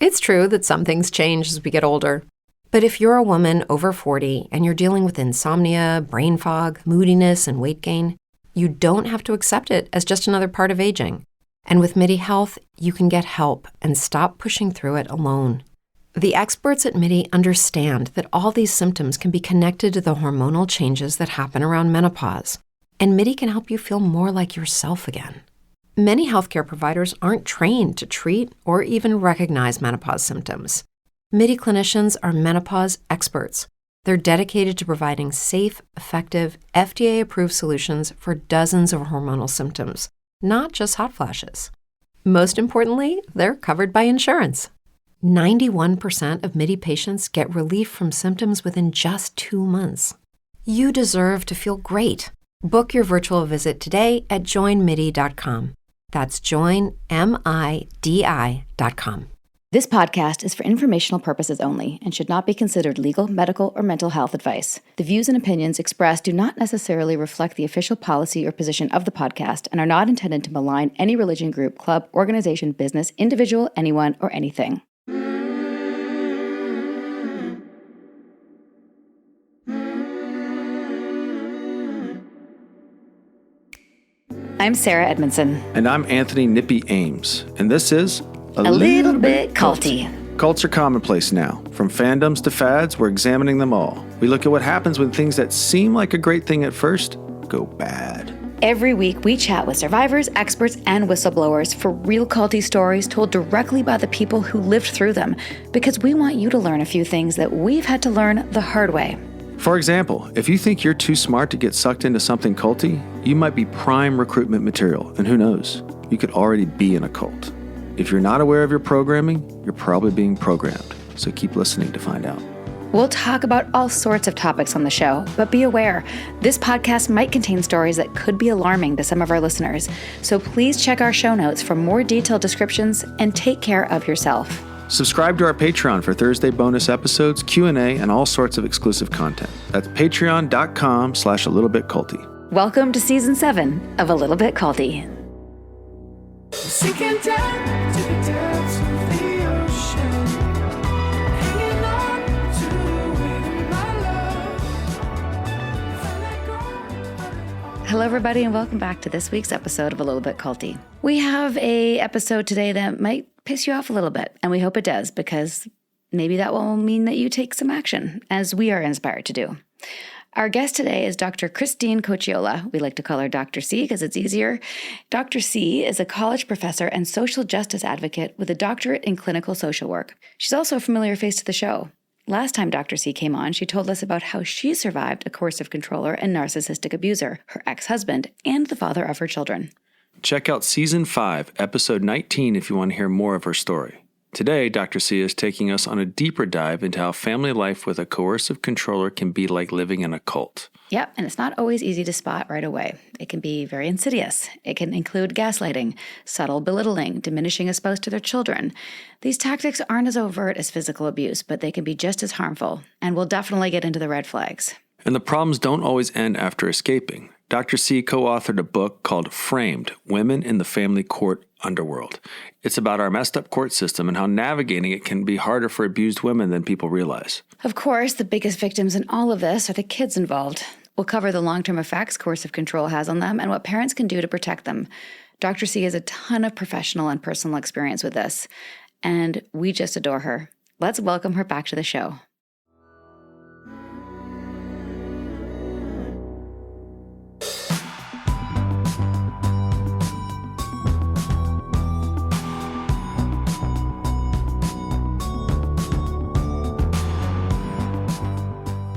It's true that some things change as we get older. But if you're a woman over 40 and you're dealing with insomnia, brain fog, moodiness, and weight gain, you don't have to accept it as just another part of aging. And with Midi Health, you can get help and stop pushing through it alone. The experts at Midi understand that all these symptoms can be connected to the hormonal changes that happen around menopause, and Midi can help you feel more like yourself again. Many healthcare providers aren't trained to treat or even recognize menopause symptoms. Midi clinicians are menopause experts. They're dedicated to providing safe, effective, FDA-approved solutions for dozens of hormonal symptoms, not just hot flashes. Most importantly, they're covered by insurance. 91% of Midi patients get relief from symptoms within just 2 months. You deserve to feel great. Book your virtual visit today at joinmidi.com. That's joinmidi.com. This podcast is for informational purposes only and should not be considered legal, medical, or mental health advice. The views and opinions expressed do not necessarily reflect the official policy or position of the podcast and are not intended to malign any religion, group, club, organization, business, individual, anyone, or anything. I'm Sarah Edmondson. And I'm Anthony Nippy Ames. And this is A Little Bit Culty. Cults are commonplace now. From fandoms to fads, we're examining them all. We look at what happens when things that seem like a great thing at first go bad. Every week, we chat with survivors, experts, and whistleblowers for real culty stories told directly by the people who lived through them, because we want you to learn a few things that we've had to learn the hard way. For example, if you think you're too smart to get sucked into something culty, you might be prime recruitment material, and who knows, you could already be in a cult. If you're not aware of your programming, you're probably being programmed, so keep listening to find out. We'll talk about all sorts of topics on the show, but be aware, this podcast might contain stories that could be alarming to some of our listeners, so please check our show notes for more detailed descriptions and take care of yourself. Subscribe to our Patreon for Thursday bonus episodes, Q&A, and all sorts of exclusive content. That's patreon.com/alittlebitculty. Welcome to Season 7 of A Little Bit Culty. Sinking down to the depths of the ocean, hanging on to my love. Hello, everybody, and welcome back to this week's episode of A Little Bit Culty. We have a episode today that might piss you off a little bit, and we hope it does, because maybe that will mean that you take some action, as we are inspired to do. Our guest today is Dr. Christine Cocchiola. We like to call her Dr. C because it's easier. Dr. C is a college professor and social justice advocate with a doctorate in clinical social work. She's also a familiar face to the show. Last time Dr. C came on, she told us about how she survived a coercive controller and narcissistic abuser, her ex-husband, and the father of her children. Check out Season 5, Episode 19 if you want to hear more of her story. Today, Dr. C is taking us on a deeper dive into how family life with a coercive controller can be like living in a cult. Yep, and it's not always easy to spot right away. It can be very insidious. It can include gaslighting, subtle belittling, diminishing a spouse to their children. These tactics aren't as overt as physical abuse, but they can be just as harmful, and we'll definitely get into the red flags. And the problems don't always end after escaping. Dr. C co-authored a book called Framed, Women in the Family Court Underworld. It's about our messed up court system and how navigating it can be harder for abused women than people realize. Of course, the biggest victims in all of this are the kids involved. We'll cover the long-term effects coercive control has on them and what parents can do to protect them. Dr. C has a ton of professional and personal experience with this, and we just adore her. Let's welcome her back to the show.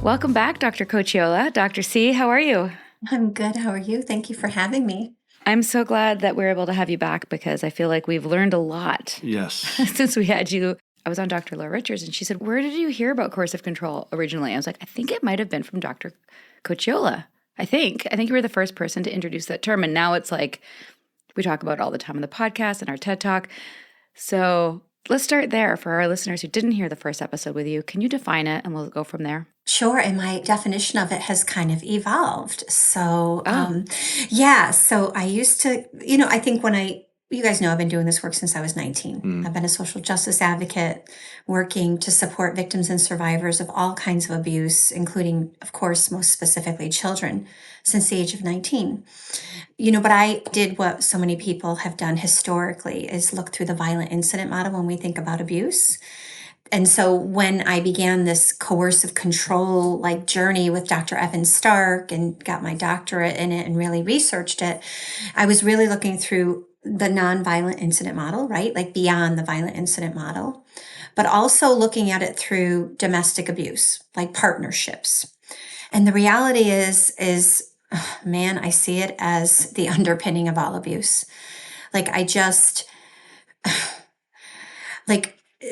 Welcome back, Dr. Cocchiola. Dr. C, how are you? I'm good. How are you? Thank you for having me. I'm so glad that we're able to have you back because I feel like we've learned a lot. Yes. Since we had you. I was on Dr. Laura Richards and she said, where did you hear about coercive control originally? I was like, I think it might have been from Dr. Cocchiola. I think you were the first person to introduce that term. And now it's like, we talk about it all the time on the podcast and our TED Talk. So let's start there for our listeners who didn't hear the first episode with you. Can you define it and we'll go from there? Sure. And my definition of it has kind of evolved. So, so I used to, I think when I you guys know I've been doing this work since I was 19. I've been a social justice advocate working to support victims and survivors of all kinds of abuse, including, of course, most specifically children, since the age of 19. But I did what so many people have done historically, is look through the violent incident model when we think about abuse. And so when I began this coercive control journey with Dr. Evan Stark and got my doctorate in it and really researched it, I was really looking through the nonviolent incident model, right? Like beyond the violent incident model, but also looking at it through domestic abuse, like partnerships. And the reality is, man, I see it as the underpinning of all abuse.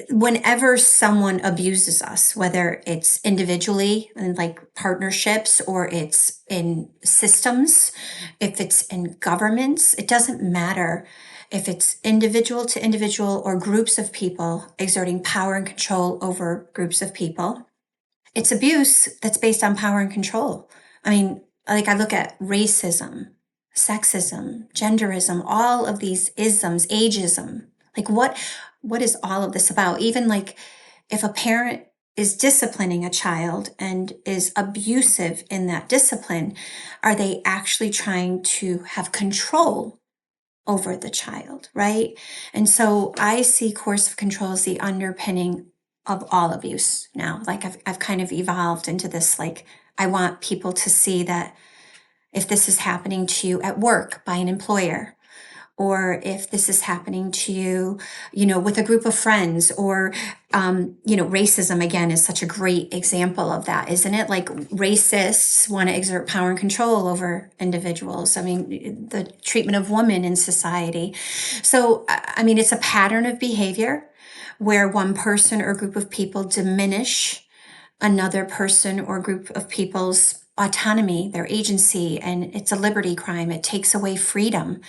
Whenever someone abuses us, whether it's individually and partnerships, or it's in systems, if it's in governments, it doesn't matter if it's individual to individual or groups of people exerting power and control over groups of people. It's abuse that's based on power and control. I mean, I look at racism, sexism, genderism, all of these isms, ageism. What is all of this about? Even if a parent is disciplining a child and is abusive in that discipline, are they actually trying to have control over the child, right? And so I see coercive control as the underpinning of all abuse now. I've kind of evolved into this, I want people to see that if this is happening to you at work by an employer, or if this is happening to you, with a group of friends, or, racism again is such a great example of that, isn't it? Racists want to exert power and control over individuals. I mean, the treatment of women in society. So, I mean, it's a pattern of behavior where one person or group of people diminish another person or group of people's autonomy, their agency, and it's a liberty crime. It takes away freedom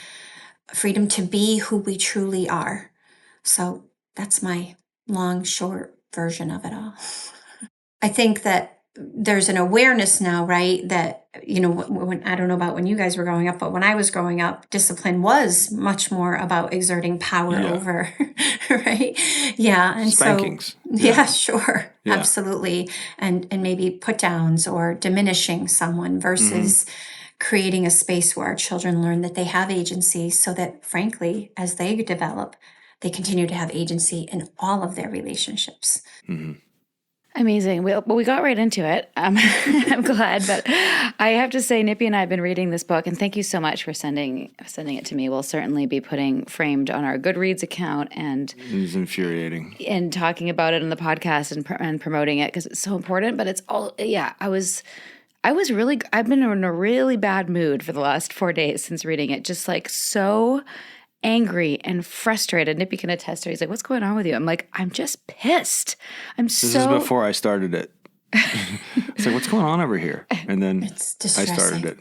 to be who we truly are. So that's my long, short version of it all. I think that there's an awareness now, right? That, when I don't know about when you guys were growing up, but when I was growing up, discipline was much more about exerting power over, right? Yeah. And spankings. Yeah, sure. Yeah. Absolutely. And maybe put downs or diminishing someone versus creating a space where our children learn that they have agency, so that, frankly, as they develop, they continue to have agency in all of their relationships. Mm-hmm. Amazing. We got right into it. I'm glad, but I have to say, Nippy and I have been reading this book, and thank you so much for sending it to me. We'll certainly be putting framed on our Goodreads account, and it's infuriating, and talking about it on the podcast and promoting it, because it's so important. But it's all, yeah. I've been in a really bad mood for the last 4 days since reading it. Just so angry and frustrated. Nippy can attest to it. He's like, "What's going on with you?" I'm like, "I'm just pissed. This is before I started it. It's what's going on over here? And then It's I distressing. started it.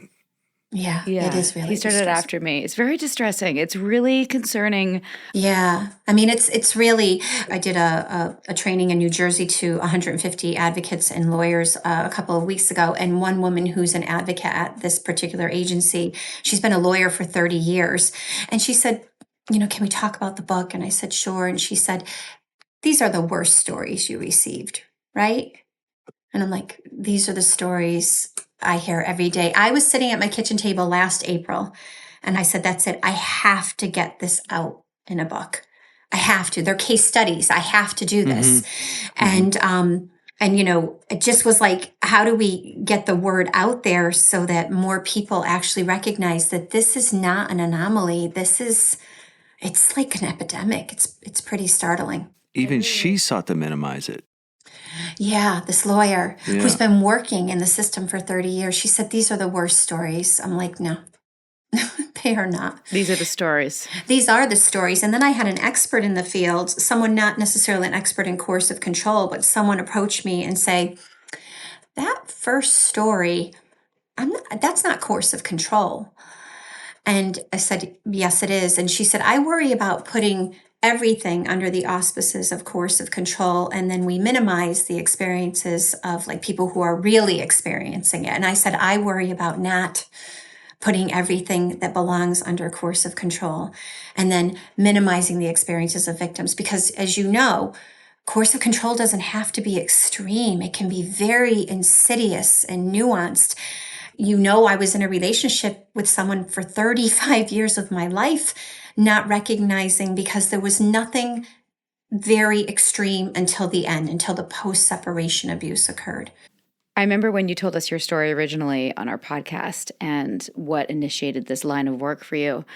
Yeah, it is really He started distressing. after me. It's very distressing. It's really concerning. Yeah. I mean, it's really, I did a training in New Jersey to 150 advocates and lawyers a couple of weeks ago. And one woman who's an advocate at this particular agency, she's been a lawyer for 30 years. And she said, can we talk about the book? And I said, sure. And she said, these are the worst stories you received, right? And I'm like, these are the stories I hear every day. I was sitting at my kitchen table last April, and I said, that's it. I have to get this out in a book. I have to. They're case studies. I have to do this. And it just was how do we get the word out there so that more people actually recognize that this is not an anomaly. It's like an epidemic. It's pretty startling. Even she sought to minimize it. Yeah, this lawyer who's been working in the system for 30 years, she said, these are the worst stories. I'm like, no, they are not. These are the stories. These are the stories. And then I had an expert in the field, someone not necessarily an expert in coercive control, but someone approach me and say, that first story, that's not coercive control. And I said, yes, it is. And she said, I worry about putting everything under the auspices of coercive control, and then we minimize the experiences of people who are really experiencing it. And I said, I worry about not putting everything that belongs under coercive control, and then minimizing the experiences of victims. Because as you know, coercive control doesn't have to be extreme. It can be very insidious and nuanced. You know, I was in a relationship with someone for 35 years of my life, not recognizing, because there was nothing very extreme until the end, until the post-separation abuse occurred. I remember when you told us your story originally on our podcast and what initiated this line of work for you.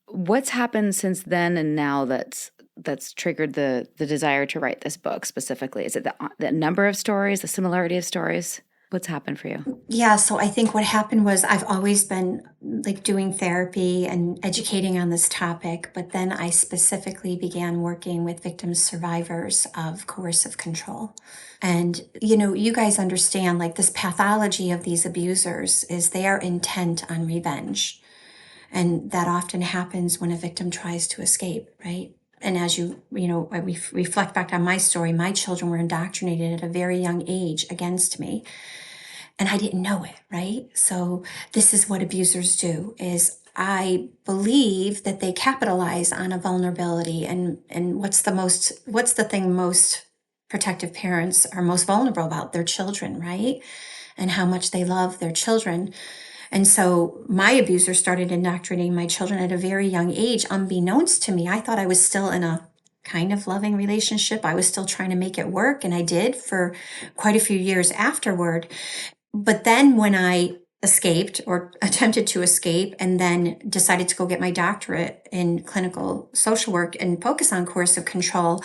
What's happened since then and now that's triggered the desire to write this book specifically? Is it the number of stories, the similarity of stories? What's happened for you? Yeah, so I think what happened was I've always been like doing therapy and educating on this topic, but then I specifically began working with victims, survivors of coercive control. And, you know, you guys understand, like, this pathology of these abusers is they are intent on revenge. And that often happens when a victim tries to escape, right? And as you know, I reflect back on my story, my children were indoctrinated at a very young age against me. And I didn't know it, right? So this is what abusers do, is I believe that they capitalize on a vulnerability. And what's the thing most protective parents are most vulnerable about? Their children, right? And how much they love their children. And so my abuser started indoctrinating my children at a very young age, unbeknownst to me. I thought I was still in a kind of loving relationship. I was still trying to make it work, and I did for quite a few years afterward. But then when I escaped, or attempted to escape, and then decided to go get my doctorate in clinical social work and focus on coercive control,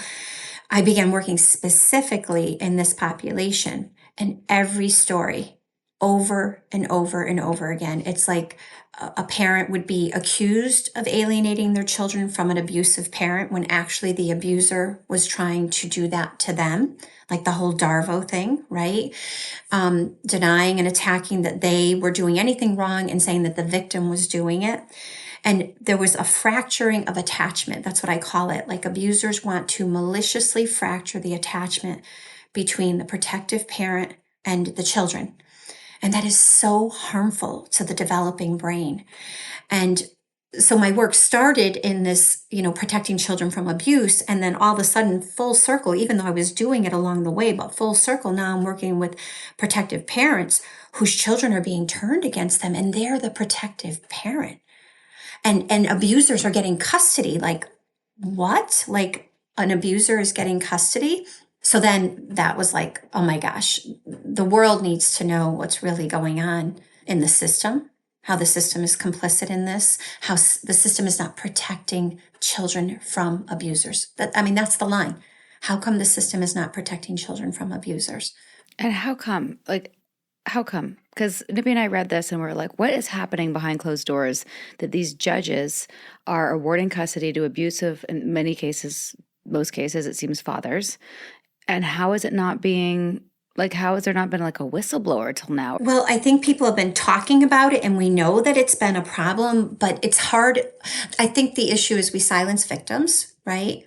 I began working specifically in this population. And every story, over and over and over again, it's like a parent would be accused of alienating their children from an abusive parent when actually the abuser was trying to do that to them, like the whole Darvo thing, right? Denying and attacking that they were doing anything wrong and saying that the victim was doing it. And there was a fracturing of attachment. That's what I call it. Like, abusers want to maliciously fracture the attachment between the protective parent and the children. And that is so harmful to the developing brain. And so my work started in this, you know, protecting children from abuse. And then all of a sudden, full circle, even though I was doing it along the way, but full circle, now I'm working with protective parents whose children are being turned against them, and they're the protective parent. And abusers are getting custody. Like, what? Like, an abuser is getting custody? So then that was like, oh my gosh, the world needs to know what's really going on in the system, how the system is complicit in this, how the system is not protecting children from abusers. That's the line. How come the system is not protecting children from abusers? And how come? How come? Because Nippy and I read this and we're like, what is happening behind closed doors that these judges are awarding custody to abusive, in many cases, most cases, it seems, fathers? And how is it not being, like, how has there not been like a whistleblower till now? Well, I think people have been talking about it, and we know that it's been a problem, but it's hard. I think the issue is we silence victims, right?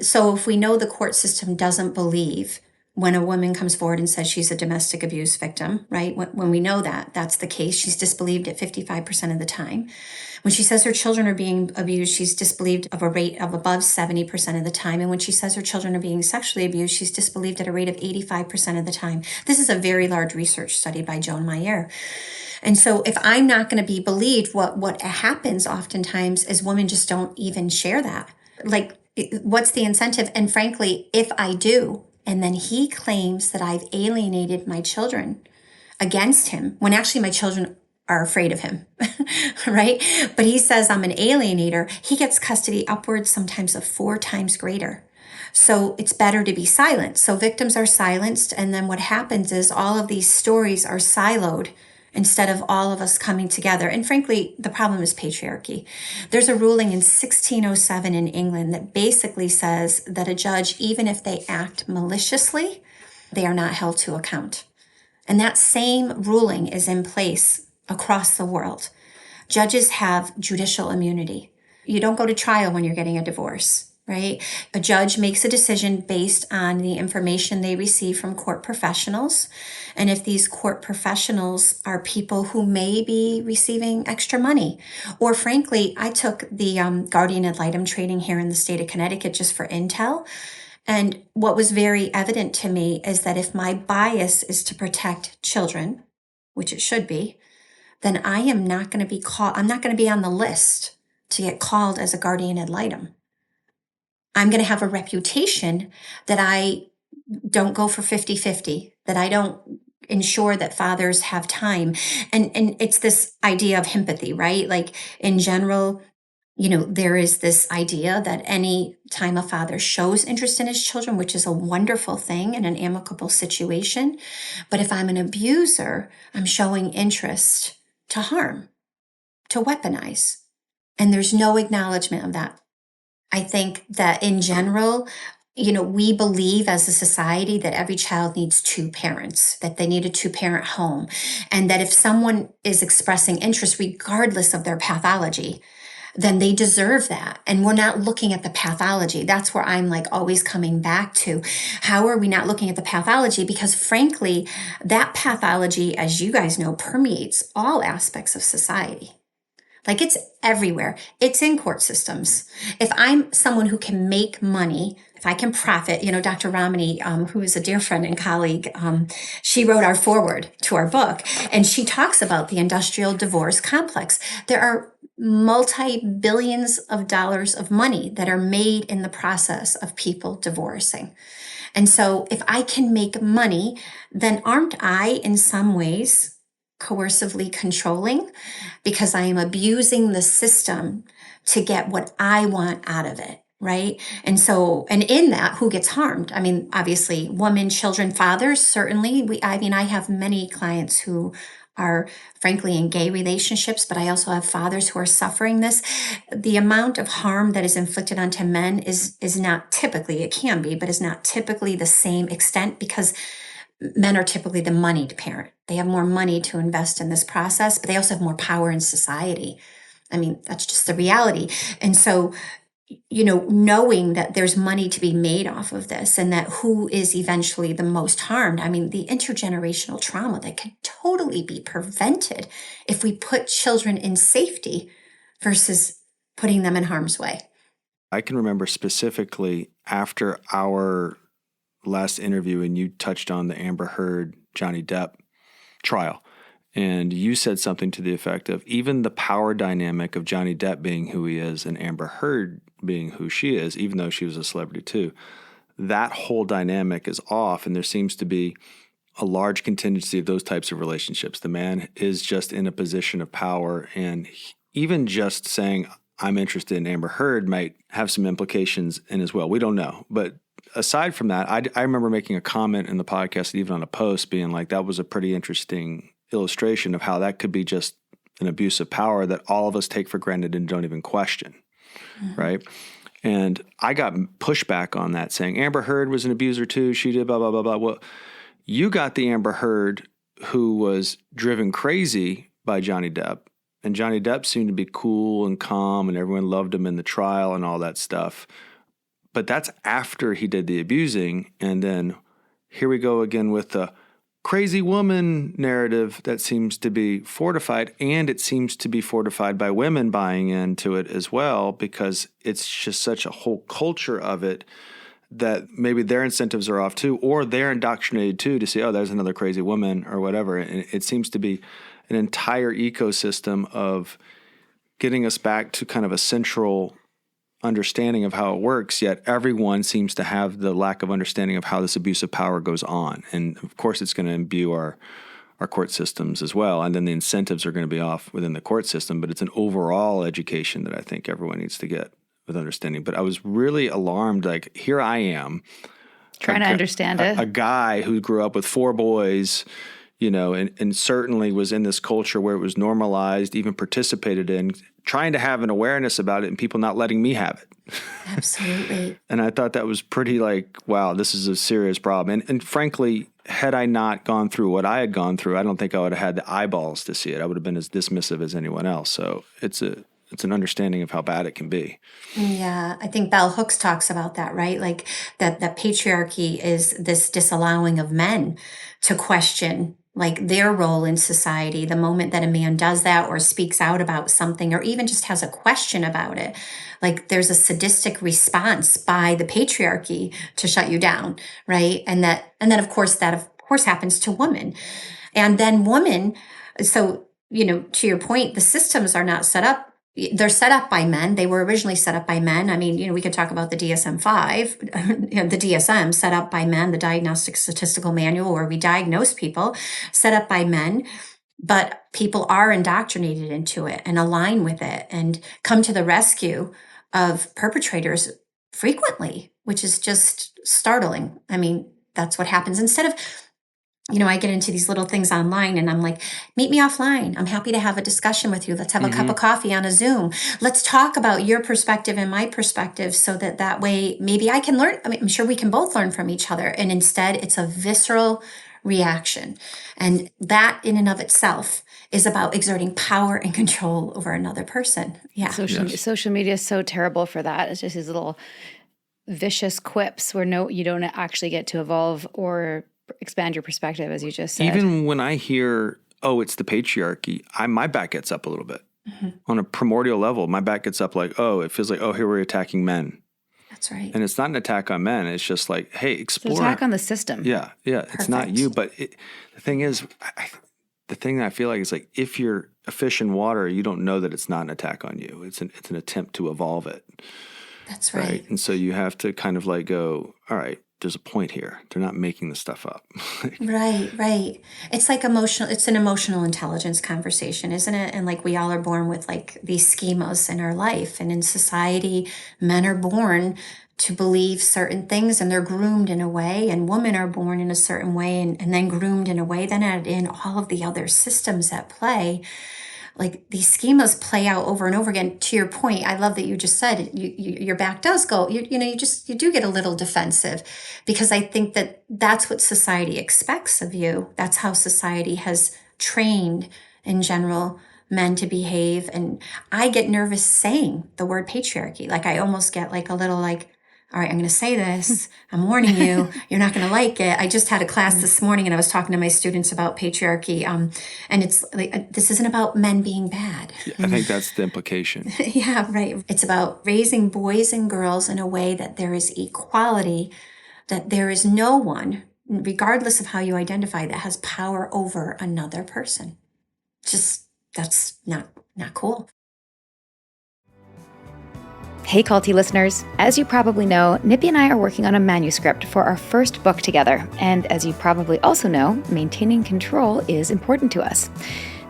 So if we know the court system doesn't believe when a woman comes forward and says she's a domestic abuse victim, right? When we know that that's the case, she's disbelieved at 55% of the time. When she says her children are being abused, she's disbelieved of a rate of above 70% of the time. And when she says her children are being sexually abused, she's disbelieved at a rate of 85% of the time. This is a very large research study by Joan Meyer. And so if I'm not going to be believed, what happens oftentimes is women just don't even share that. Like, what's the incentive? And frankly, if I do, and then he claims that I've alienated my children against him, when actually my children are afraid of him, right? But he says I'm an alienator. He gets custody upwards sometimes of 4 times greater. So it's better to be silent. So victims are silenced. And then what happens is all of these stories are siloed instead of all of us coming together. And frankly, the problem is patriarchy. There's a ruling in 1607 in England that basically says that a judge, even if they act maliciously, they are not held to account. And that same ruling is in place across the world. Judges have judicial immunity. You don't go to trial when you're getting a divorce. right? A judge makes a decision based on the information they receive from court professionals. And if these court professionals are people who may be receiving extra money, or frankly, I took the guardian ad litem training here in the state of Connecticut just for intel. And what was very evident to me is that if my bias is to protect children, which it should be, then I am not going to be called, I'm not going to be on the list to get called as a guardian ad litem. I'm going to have a reputation that I don't go for 50-50, that I don't ensure that fathers have time. And it's this idea of empathy, right? Like in general, there is this idea that any time a father shows interest in his children, which is a wonderful thing in an amicable situation. But if I'm an abuser, I'm showing interest to harm, to weaponize. And there's no acknowledgement of that. I think that in general, we believe as a society that every child needs two parents, that they need a two-parent home, and that if someone is expressing interest, regardless of their pathology, then they deserve that. And we're not looking at the pathology. That's where I'm like always coming back to. How are we not looking at the pathology? Because frankly, that pathology, as you guys know, permeates all aspects of society. Like it's everywhere. It's in court systems. If I'm someone who can make money, if I can profit, Dr. Ramani, who is a dear friend and colleague, she wrote our foreword to our book, and she talks about the industrial divorce complex. There are multi-billions of dollars of money that are made in the process of people divorcing. And so if I can make money, then aren't I in some ways coercively controlling, because I am abusing the system to get what I want out of it, right? And in that, who gets harmed? I mean, obviously, women, children, fathers, certainly. I have many clients who are frankly in gay relationships, but I also have fathers who are suffering this. The amount of harm that is inflicted onto men is not typically, it can be, but is not typically the same extent, because men are typically the moneyed parent. They have more money to invest in this process, but they also have more power in society. I mean, that's just the reality. And so, knowing that there's money to be made off of this, and that who is eventually the most harmed, I mean, the intergenerational trauma that can totally be prevented if we put children in safety versus putting them in harm's way. I can remember specifically after our last interview, and you touched on the Amber Heard, Johnny Depp trial. And you said something to the effect of even the power dynamic of Johnny Depp being who he is and Amber Heard being who she is, even though she was a celebrity too, that whole dynamic is off. And there seems to be a large contingency of those types of relationships. The man is just in a position of power. And even just saying, I'm interested in Amber Heard might have some implications in as well. We don't know. But aside from that, I remember making a comment in the podcast, even on a post, being like, that was a pretty interesting illustration of how that could be just an abuse of power that all of us take for granted and don't even question, right? And I got pushback on that, saying Amber Heard was an abuser too. She did blah, blah, blah, blah. Well, you got the Amber Heard who was driven crazy by Johnny Depp. And Johnny Depp seemed to be cool and calm, and everyone loved him in the trial and all that stuff. But that's after he did the abusing. And then here we go again with the crazy woman narrative that seems to be fortified. And it seems to be fortified by women buying into it as well, because it's just such a whole culture of it that maybe their incentives are off too, or they're indoctrinated too to say, oh, there's another crazy woman or whatever. And it seems to be an entire ecosystem of getting us back to kind of a central understanding of how it works, yet everyone seems to have the lack of understanding of how this abuse of power goes on. And of course, it's going to imbue our court systems as well. And then the incentives are going to be off within the court system, but it's an overall education that I think everyone needs to get with understanding. But I was really alarmed, like here I am. Trying to understand it. A guy who grew up with 4 boys, and certainly was in this culture where it was normalized, even participated in, trying to have an awareness about it and people not letting me have it. Absolutely. And I thought that was pretty wow, this is a serious problem. And frankly, had I not gone through what I had gone through, I don't think I would have had the eyeballs to see it. I would have been as dismissive as anyone else. So it's a It's an understanding of how bad it can be. Yeah, I think Bell Hooks talks about that, right? Like that patriarchy is this disallowing of men to question like their role in society. The moment that a man does that or speaks out about something or even just has a question about it, like there's a sadistic response by the patriarchy to shut you down, right? And then of course happens to women. And then women, so to your point, the systems are not set up. They're set up by men. They were originally set up by men. I mean, we could talk about the DSM-5, the DSM set up by men, the Diagnostic Statistical Manual, where we diagnose people, set up by men. But people are indoctrinated into it and align with it and come to the rescue of perpetrators frequently, which is just startling. I mean, that's what happens. Instead of I get into these little things online and I'm like, meet me offline. I'm happy to have a discussion with you. Let's have a cup of coffee on a Zoom. Let's talk about your perspective and my perspective so that way maybe I can learn. I mean, I'm sure we can both learn from each other. And instead, it's a visceral reaction. And that in and of itself is about exerting power and control over another person. Yeah. Social media is so terrible for that. It's just these little vicious quips where you don't actually get to evolve or expand your perspective, as you just said. Even when I hear, it's the patriarchy, my back gets up a little bit. On a primordial level, my back gets up like, it feels like, here we're attacking men. That's right. And it's not an attack on men. It's just like, hey, explore. It's an attack on the system. Yeah. It's not you. But the thing is, the thing that I feel like is like, if you're a fish in water, you don't know that it's not an attack on you. It's an attempt to evolve it. That's right. And so you have to kind of like go, all right, there's a point here. They're not making this stuff up. Right. It's like it's an emotional intelligence conversation, isn't it? And like we all are born with like these schemas in our life. And in society, men are born to believe certain things and they're groomed in a way, and women are born in a certain way and then groomed in a way, then add in all of the other systems at play. Like these schemas play out over and over again. To your point, I love that you just said your back does go. You do get a little defensive, because I think that's what society expects of you. That's how society has trained in general men to behave. And I get nervous saying the word patriarchy. Like I almost get like a little like, all right, I'm going to say this. I'm warning you. You're not going to like it. I just had a class this morning and I was talking to my students about patriarchy. And it's like, this isn't about men being bad. Yeah, I think that's the implication. Yeah, right. It's about raising boys and girls in a way that there is equality, that there is no one, regardless of how you identify, that has power over another person. Just, that's not cool. Hey, Culty listeners. As you probably know, Nippy and I are working on a manuscript for our first book together. And as you probably also know, maintaining control is important to us.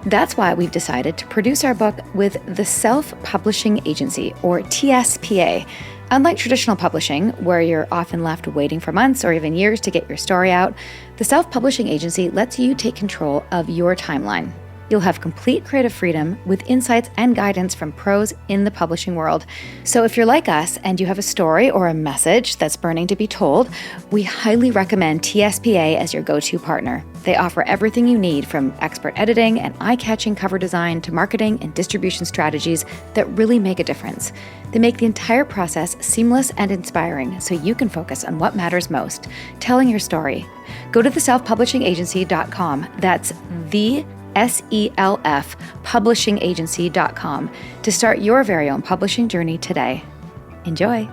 That's why we've decided to produce our book with the Self-Publishing Agency, or TSPA. Unlike traditional publishing, where you're often left waiting for months or even years to get your story out, the Self-Publishing Agency lets you take control of your timeline. You'll have complete creative freedom with insights and guidance from pros in the publishing world. So if you're like us and you have a story or a message that's burning to be told, we highly recommend TSPA as your go-to partner. They offer everything you need, from expert editing and eye-catching cover design to marketing and distribution strategies that really make a difference. They make the entire process seamless and inspiring so you can focus on what matters most, telling your story. Go to theselfpublishingagency.com. That's the SELF publishingagency.com to start your very own publishing journey today. Enjoy.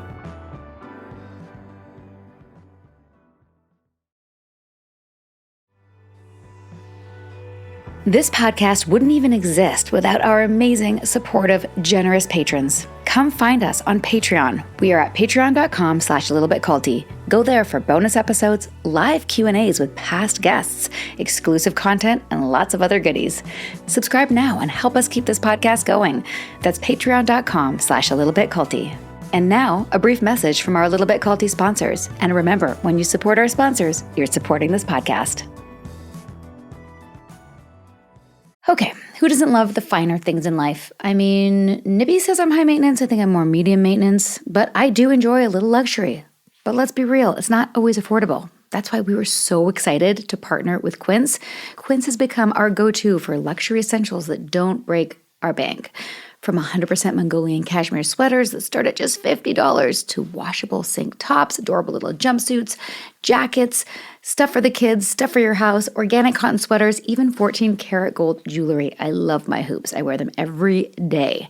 This podcast wouldn't even exist without our amazing, supportive, generous patrons. Come find us on Patreon. We are at patreon.com/littlebitculty. Go there for bonus episodes, live Q&As with past guests, exclusive content, and lots of other goodies. Subscribe now and help us keep this podcast going. That's patreon.com/littlebitculty. And now, a brief message from our Little Bit Culty sponsors. And remember, when you support our sponsors, you're supporting this podcast. Okay, who doesn't love the finer things in life? I mean, Nibby says I'm high maintenance. I think I'm more medium maintenance, but I do enjoy a little luxury. But let's be real, it's not always affordable. That's why we were so excited to partner with Quince. Quince has become our go-to for luxury essentials that don't break our bank. From 100% Mongolian cashmere sweaters that start at just $50 to washable sink tops, adorable little jumpsuits, jackets, stuff for the kids, stuff for your house, organic cotton sweaters, even 14 karat gold jewelry. I love my hoops. I wear them every day.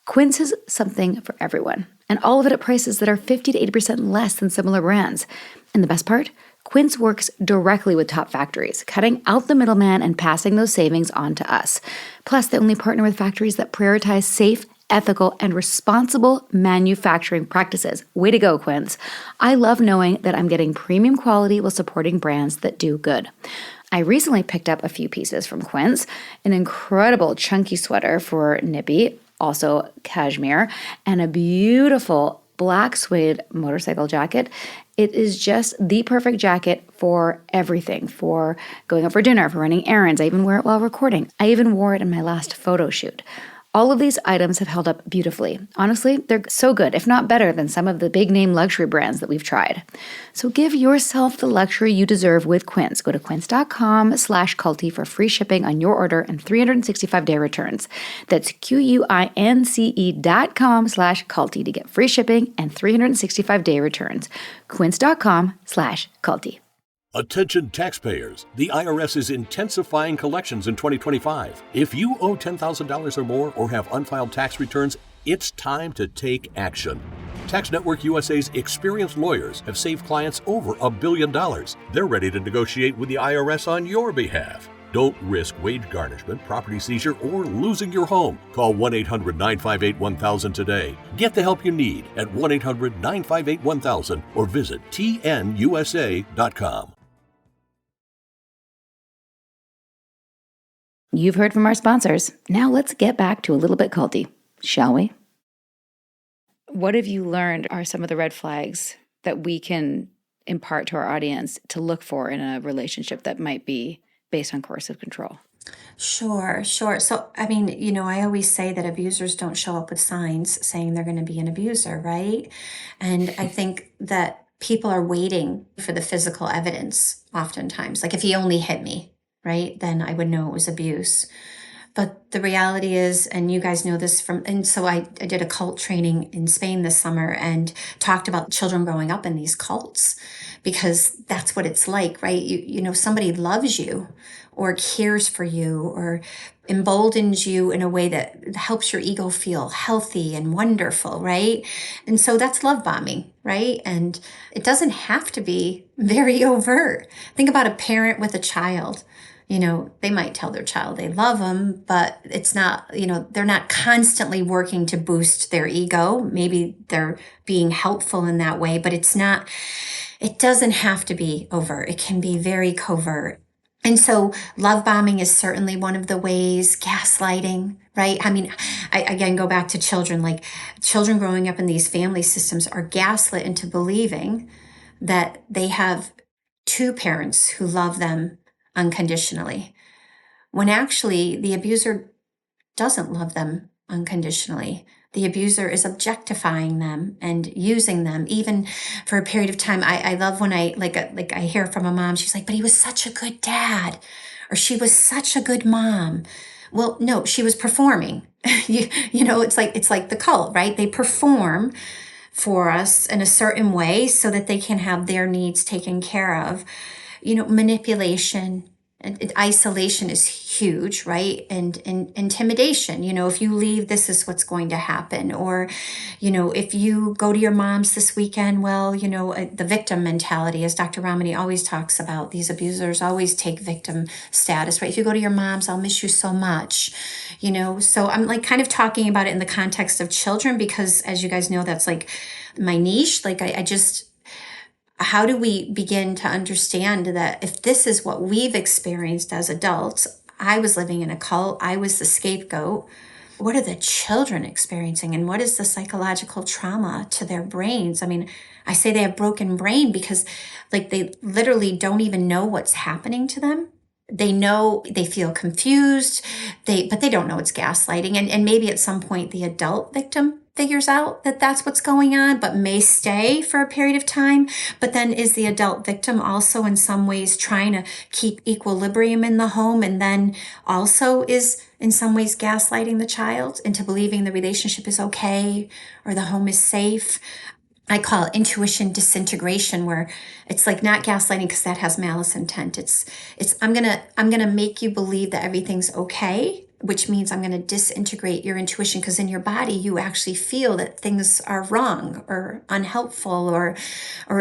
Quince has something for everyone, and all of it at prices that are 50 to 80% less than similar brands. And the best part? Quince works directly with top factories, cutting out the middleman and passing those savings on to us. Plus, they only partner with factories that prioritize safe, ethical, and responsible manufacturing practices. Way to go, Quince. I love knowing that I'm getting premium quality while supporting brands that do good. I recently picked up a few pieces from Quince, an incredible chunky sweater for Nippy, also cashmere, and a beautiful black suede motorcycle jacket. It is just the perfect jacket for everything, for going out for dinner, for running errands. I even wear it while recording. I even wore it in my last photo shoot. All of these items have held up beautifully. Honestly, they're so good, if not better than some of the big name luxury brands that we've tried. So give yourself the luxury you deserve with Quince. Go to quince.com/culty for free shipping on your order and 365-day returns. That's QUINCE.com/culty to get free shipping and 365-day returns. Quince.com/culty. Attention taxpayers, the IRS is intensifying collections in 2025. If you owe $10,000 or more or have unfiled tax returns, it's time to take action. Tax Network USA's experienced lawyers have saved clients over $1 billion. They're ready to negotiate with the IRS on your behalf. Don't risk wage garnishment, property seizure, or losing your home. Call 1-800-958-1000 today. Get the help you need at 1-800-958-1000 or visit tnusa.com. You've heard from our sponsors. Now let's get back to a little bit culty, shall we? What have you learned are some of the red flags that we can impart to our audience to look for in a relationship that might be based on coercive control? Sure. So, I always say that abusers don't show up with signs saying they're going to be an abuser, right? And I think that people are waiting for the physical evidence oftentimes. Like if he only hit me, right, then I would know it was abuse. But the reality is, and you guys know this and so I did a cult training in Spain this summer and talked about children growing up in these cults, because that's what it's like, right? Somebody loves you or cares for you or emboldens you in a way that helps your ego feel healthy and wonderful, right? And so that's love bombing, right? And it doesn't have to be very overt. Think about a parent with a child. They might tell their child they love them, but it's not, they're not constantly working to boost their ego. Maybe they're being helpful in that way, but it doesn't have to be overt. It can be very covert. And so love bombing is certainly one of the ways. Gaslighting, right? I again go back to children. Like children growing up in these family systems are gaslit into believing that they have two parents who love them unconditionally, when actually the abuser doesn't love them unconditionally. The abuser is objectifying them and using them even for a period of time. I love when I hear from a mom, she's like, but he was such a good dad, or she was such a good mom. Well, no, she was performing. It's like the cult, right? They perform for us in a certain way so that they can have their needs taken care of. Manipulation and isolation is huge, right? And intimidation, if you leave, this is what's going to happen. Or, if you go to your mom's this weekend, well, the victim mentality, as Dr. Ramani always talks about, these abusers always take victim status, right? If you go to your mom's, I'll miss you so much, So I'm kind of talking about it in the context of children, because as you guys know, that's my niche. How do we begin to understand that if this is what we've experienced as adults, I was living in a cult, I was the scapegoat, what are the children experiencing and what is the psychological trauma to their brains? I say they have broken brain because they literally don't even know what's happening to them. They know, they feel confused, but they don't know it's gaslighting. And maybe at some point the adult victim figures out that that's what's going on, but may stay for a period of time. But then is the adult victim also in some ways trying to keep equilibrium in the home, and then also is in some ways gaslighting the child into believing the relationship is okay or the home is safe? I call it intuition disintegration, where it's like not gaslighting because that has malice intent. It's I'm gonna make you believe that everything's okay, which means I'm gonna disintegrate your intuition, because in your body you actually feel that things are wrong or unhelpful or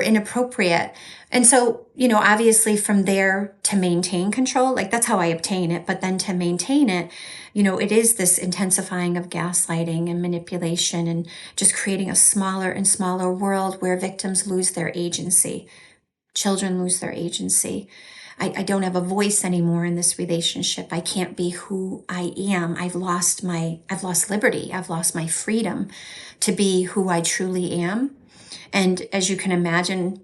inappropriate. And so, obviously from there to maintain control, like that's how I obtain it. But then to maintain it, it is this intensifying of gaslighting and manipulation and just creating a smaller and smaller world where victims lose their agency. Children lose their agency. I don't have a voice anymore in this relationship. I can't be who I am. I've lost liberty. I've lost my freedom to be who I truly am. And as you can imagine,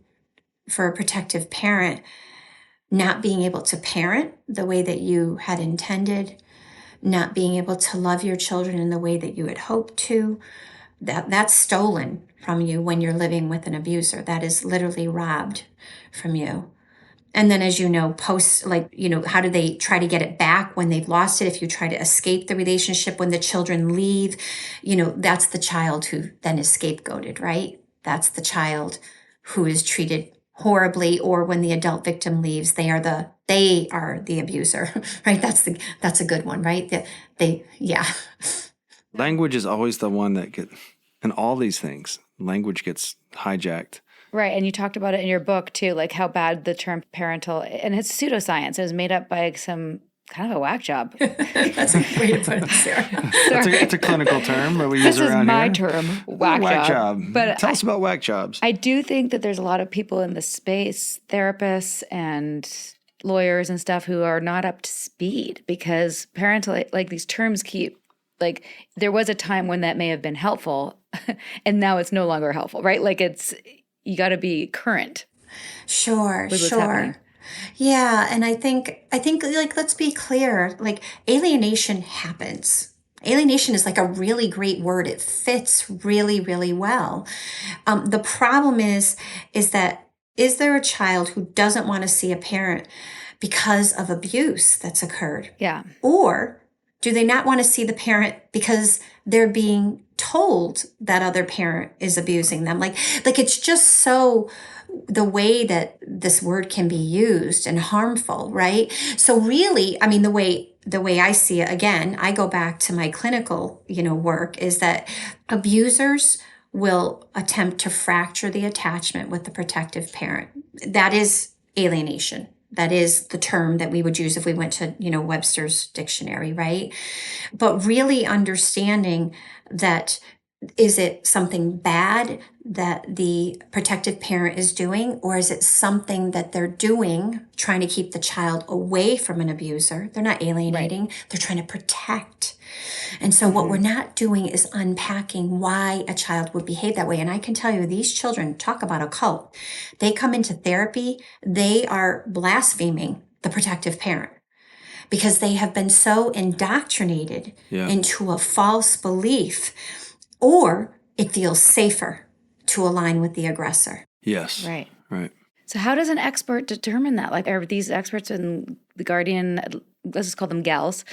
for a protective parent, not being able to parent the way that you had intended, not being able to love your children in the way that you had hoped to, that's stolen from you when you're living with an abuser. That is literally robbed from you. And then, as you know, how do they try to get it back when they've lost it? If you try to escape the relationship, when the children leave, that's the child who then is scapegoated, right? That's the child who is treated horribly, or when the adult victim leaves, they are the abuser, right? That's a good one, right? Yeah. Language is always the one that and all these things, language gets hijacked. Right. And you talked about it in your book too, like how bad the term parental, and it's pseudoscience. It was made up by some kind of a whack job. That's a way to put it, Sarah. It's a clinical term that we use around here. This is my term, whack job. But tell us about whack jobs. I do think that there's a lot of people in the space, therapists and lawyers and stuff, who are not up to speed, because parental, like these terms keep, like there was a time when that may have been helpful and now it's no longer helpful, right? Like you got to be current. Sure. Happening. Yeah. And I think like, let's be clear, like alienation happens. Alienation is like a really great word. It fits really, really well. The problem is that, is there a child who doesn't want to see a parent because of abuse that's occurred? Yeah. Or do they not want to see the parent because they're being told that other parent is abusing them? Like it's just so, the way that this word can be used and harmful, right? So really, I mean, the way I see it, again, I go back to my clinical, work, is that abusers will attempt to fracture the attachment with the protective parent. That is alienation. That is the term that we would use if we went to, Webster's dictionary, right? But really understanding that, is it something bad that the protective parent is doing, or is it something that they're doing trying to keep the child away from an abuser? They're not alienating, right. They're trying to protect. And so what we're not doing is unpacking why a child would behave that way. And I can tell you, these children, talk about a cult. They come into therapy, they are blaspheming the protective parent, because they have been so indoctrinated into a false belief, or it feels safer to align with the aggressor. Yes. Right. Right. So how does an expert determine that? Like, are these experts in the Guardian, let's just call them gals,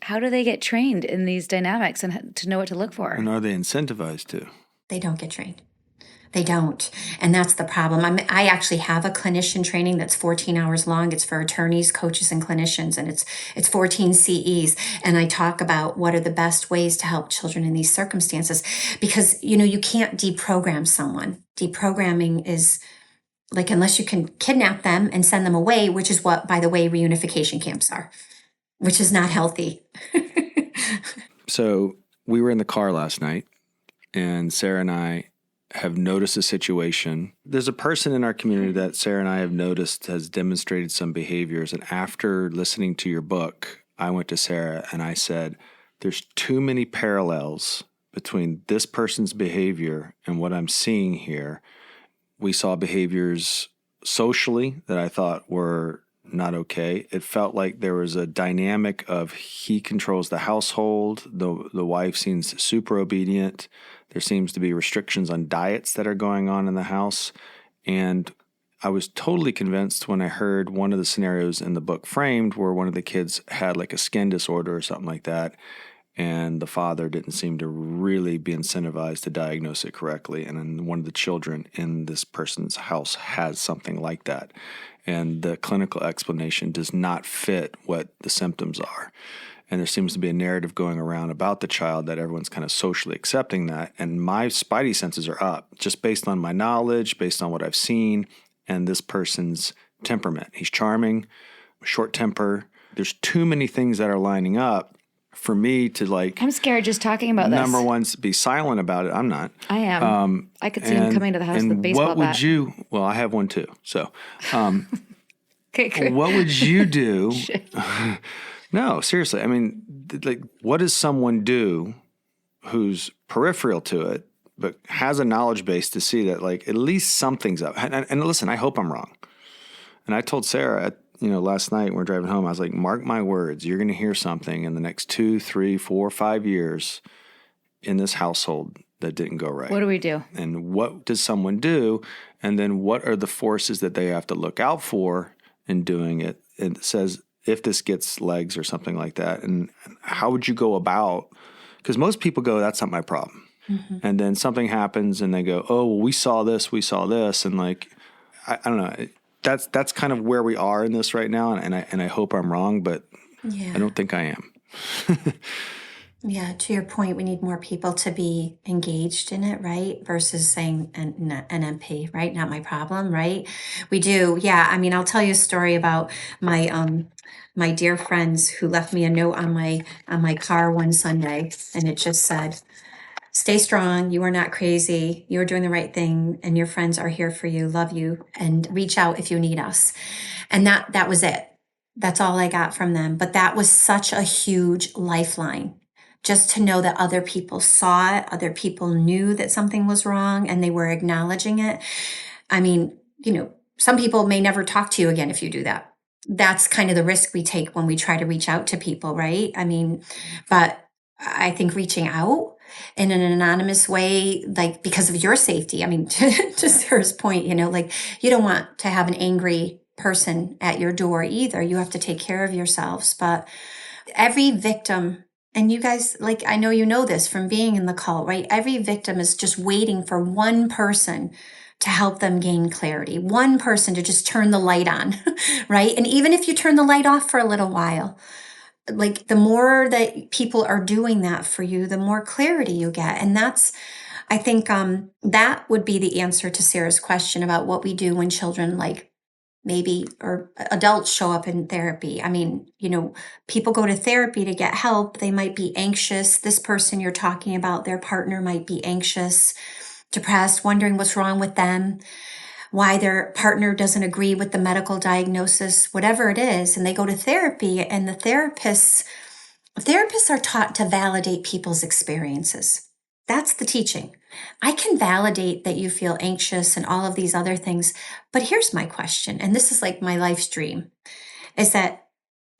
how do they get trained in these dynamics and to know what to look for? And are they incentivized to? They don't get trained. They don't. And that's the problem. I actually have a clinician training that's 14 hours long. It's for attorneys, coaches, and clinicians. And it's 14 CEs. And I talk about what are the best ways to help children in these circumstances. Because, you can't deprogram someone. Deprogramming is like, unless you can kidnap them and send them away, which is what, by the way, reunification camps are, which is not healthy. So we were in the car last night, and Sarah and I have noticed a situation. There's a person in our community that Sarah and I have noticed has demonstrated some behaviors. And after listening to your book, I went to Sarah and I said, there's too many parallels between this person's behavior and what I'm seeing here. We saw behaviors socially that I thought were not okay. It felt like there was a dynamic of he controls the household. The wife seems super obedient. There seems to be restrictions on diets that are going on in the house. And I was totally convinced when I heard one of the scenarios in the book framed where one of the kids had like a skin disorder or something like that. And the father didn't seem to really be incentivized to diagnose it correctly. And then one of the children in this person's house has something like that. And the clinical explanation does not fit what the symptoms are. And there seems to be a narrative going around about the child that everyone's kind of socially accepting that. And my spidey senses are up just based on my knowledge, based on what I've seen, and this person's temperament. He's charming, short temper. There's too many things that are lining up for me to like. I'm scared just talking about this. Number one, be silent about it. I'm not. I am. I could see him coming to the house with a baseball bat. What would you? Well, I have one too. So, Okay, great. what would you do? No, seriously. I mean, like, what does someone do who's peripheral to it, but has a knowledge base to see that, like, at least something's up? And listen, I hope I'm wrong. And I told Sarah, last night when we were driving home, I was like, mark my words, you're going to hear something in the next 2, 3, 4, 5 years in this household that didn't go right. What do we do? And what does someone do? And then what are the forces that they have to look out for in doing it? It says, if this gets legs or something like that, and how would you go about? Because most people go, that's not my problem. Mm-hmm. And then something happens and they go, oh, well, we saw this. And like, I don't know. That's kind of where we are in this right now. And I hope I'm wrong, but yeah. I don't think I am. Yeah, to your point, we need more people to be engaged in it, right? Versus saying an NP, right? Not my problem, right? We do. Yeah. I mean, I'll tell you a story about my dear friends who left me a note on my car one Sunday, and it just said, "Stay strong. You are not crazy. You are doing the right thing, and your friends are here for you, love you, and reach out if you need us." And that was it. That's all I got from them. But that was such a huge lifeline. Just to know that other people saw it, other people knew that something was wrong, and they were acknowledging it. I mean, some people may never talk to you again if you do that. That's kind of the risk we take when we try to reach out to people, right? I mean, but I think reaching out in an anonymous way, like because of your safety, I mean, to Sarah's point, like you don't want to have an angry person at your door either. You have to take care of yourselves. But every victim, and you guys, like, I know you know this from being in the cult, right? Every victim is just waiting for one person to help them gain clarity, one person to just turn the light on, right? And even if you turn the light off for a little while, like the more that people are doing that for you, the more clarity you get. And that's, I think that would be the answer to Sarah's question about what we do when children or adults show up in therapy. I mean, people go to therapy to get help. They might be anxious. This person you're talking about, their partner might be anxious, depressed, wondering what's wrong with them, why their partner doesn't agree with the medical diagnosis, whatever it is. And they go to therapy, and the therapists are taught to validate people's experiences. That's the teaching. I can validate that you feel anxious and all of these other things. But here's my question, and this is like my life's dream, is that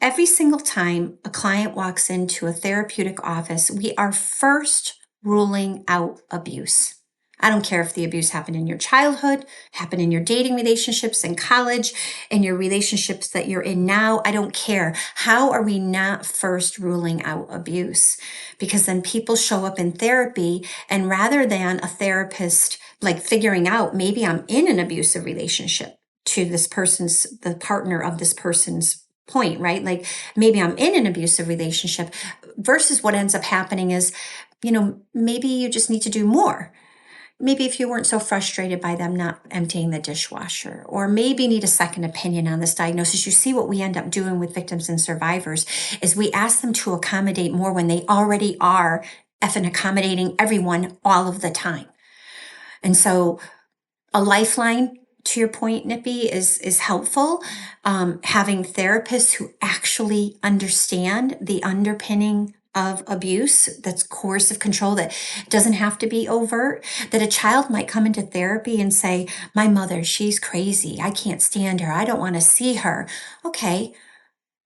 every single time a client walks into a therapeutic office, we are first ruling out abuse. I don't care if the abuse happened in your childhood, happened in your dating relationships in college, in your relationships that you're in now. I don't care. How are we not first ruling out abuse? Because then people show up in therapy, and rather than a therapist like figuring out maybe I'm in an abusive relationship to the partner of this person's point, right? Like maybe I'm in an abusive relationship, versus what ends up happening is, maybe you just need to do more. Maybe if you weren't so frustrated by them not emptying the dishwasher, or maybe need a second opinion on this diagnosis. You see what we end up doing with victims and survivors is we ask them to accommodate more when they already are effing accommodating everyone all of the time. And so a lifeline, to your point, Nippy, is helpful. Having therapists who actually understand the underpinning of abuse, that's coercive control, that doesn't have to be overt, that a child might come into therapy and say, my mother, she's crazy. I can't stand her. I don't want to see her. Okay.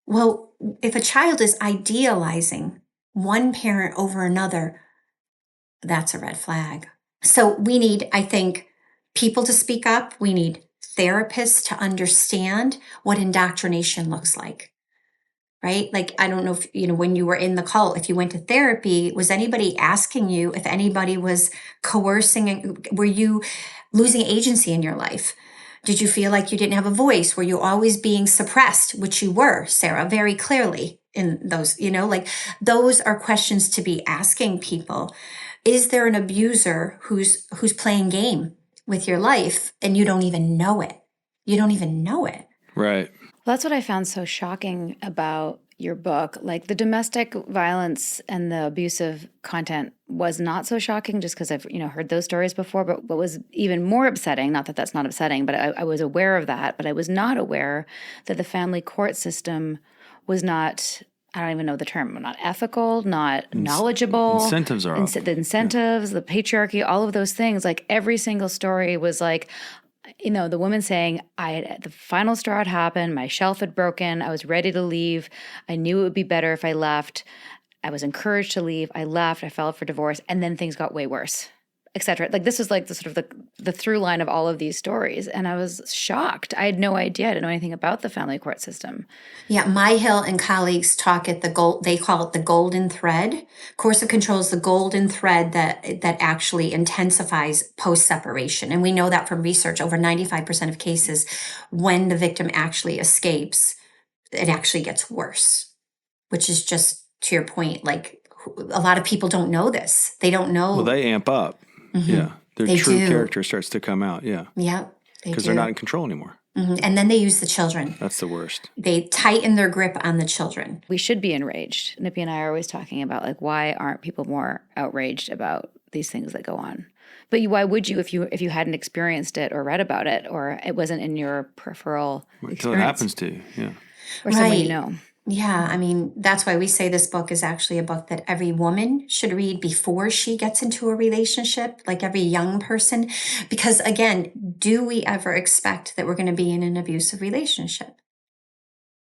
Well, if a child is idealizing one parent over another, that's a red flag. So we need, I think, people to speak up. We need therapists to understand what indoctrination looks like, right? Like, I don't know if, when you were in the cult, if you went to therapy, was anybody asking you if anybody was coercing? Were you losing agency in your life? Did you feel like you didn't have a voice? Were you always being suppressed, which you were, Sarah, very clearly in those, like those are questions to be asking people. Is there an abuser who's playing game with your life and you don't even know it? You don't even know it. Right. Well, that's what I found so shocking about your book. Like the domestic violence and the abusive content was not so shocking just because I've, heard those stories before. But what was even more upsetting, not that that's not upsetting, but I was aware of that, but I was not aware that the family court system was not, I don't even know the term, not ethical, not knowledgeable. Incentives are up. The incentives, the patriarchy, all of those things. Like every single story was like, the woman saying, the final straw had happened, my shelf had broken, I was ready to leave, I knew it would be better if I left, I was encouraged to leave, I left, I filed for divorce, and then things got way worse, etc. Like this was like the sort of the through line of all of these stories, and I was shocked. I had no idea, I didn't know anything about the family court system. Yeah, Midi Health and colleagues talk at they call it the golden thread. Coercive control is the golden thread that actually intensifies post-separation. And we know that from research, over 95% of cases, when the victim actually escapes, it actually gets worse, which is just to your point, like a lot of people don't know this. They don't know. Well, they amp up. Mm-hmm. Yeah. Their They true do. character starts to come out. Yeah. Yeah. Because they're not in control anymore. Mm-hmm. And then they use the children. That's the worst. They tighten their grip on the children. We should be enraged. Nippy and I are always talking about like, why aren't people more outraged about these things that go on? But why would you if you hadn't experienced it or read about it or it wasn't in your peripheral Until it experience? happens to you. Yeah. Or someone you know. Yeah, I mean, that's why we say this book is actually a book that every woman should read before she gets into a relationship, like every young person. Because again, do we ever expect that we're going to be in an abusive relationship?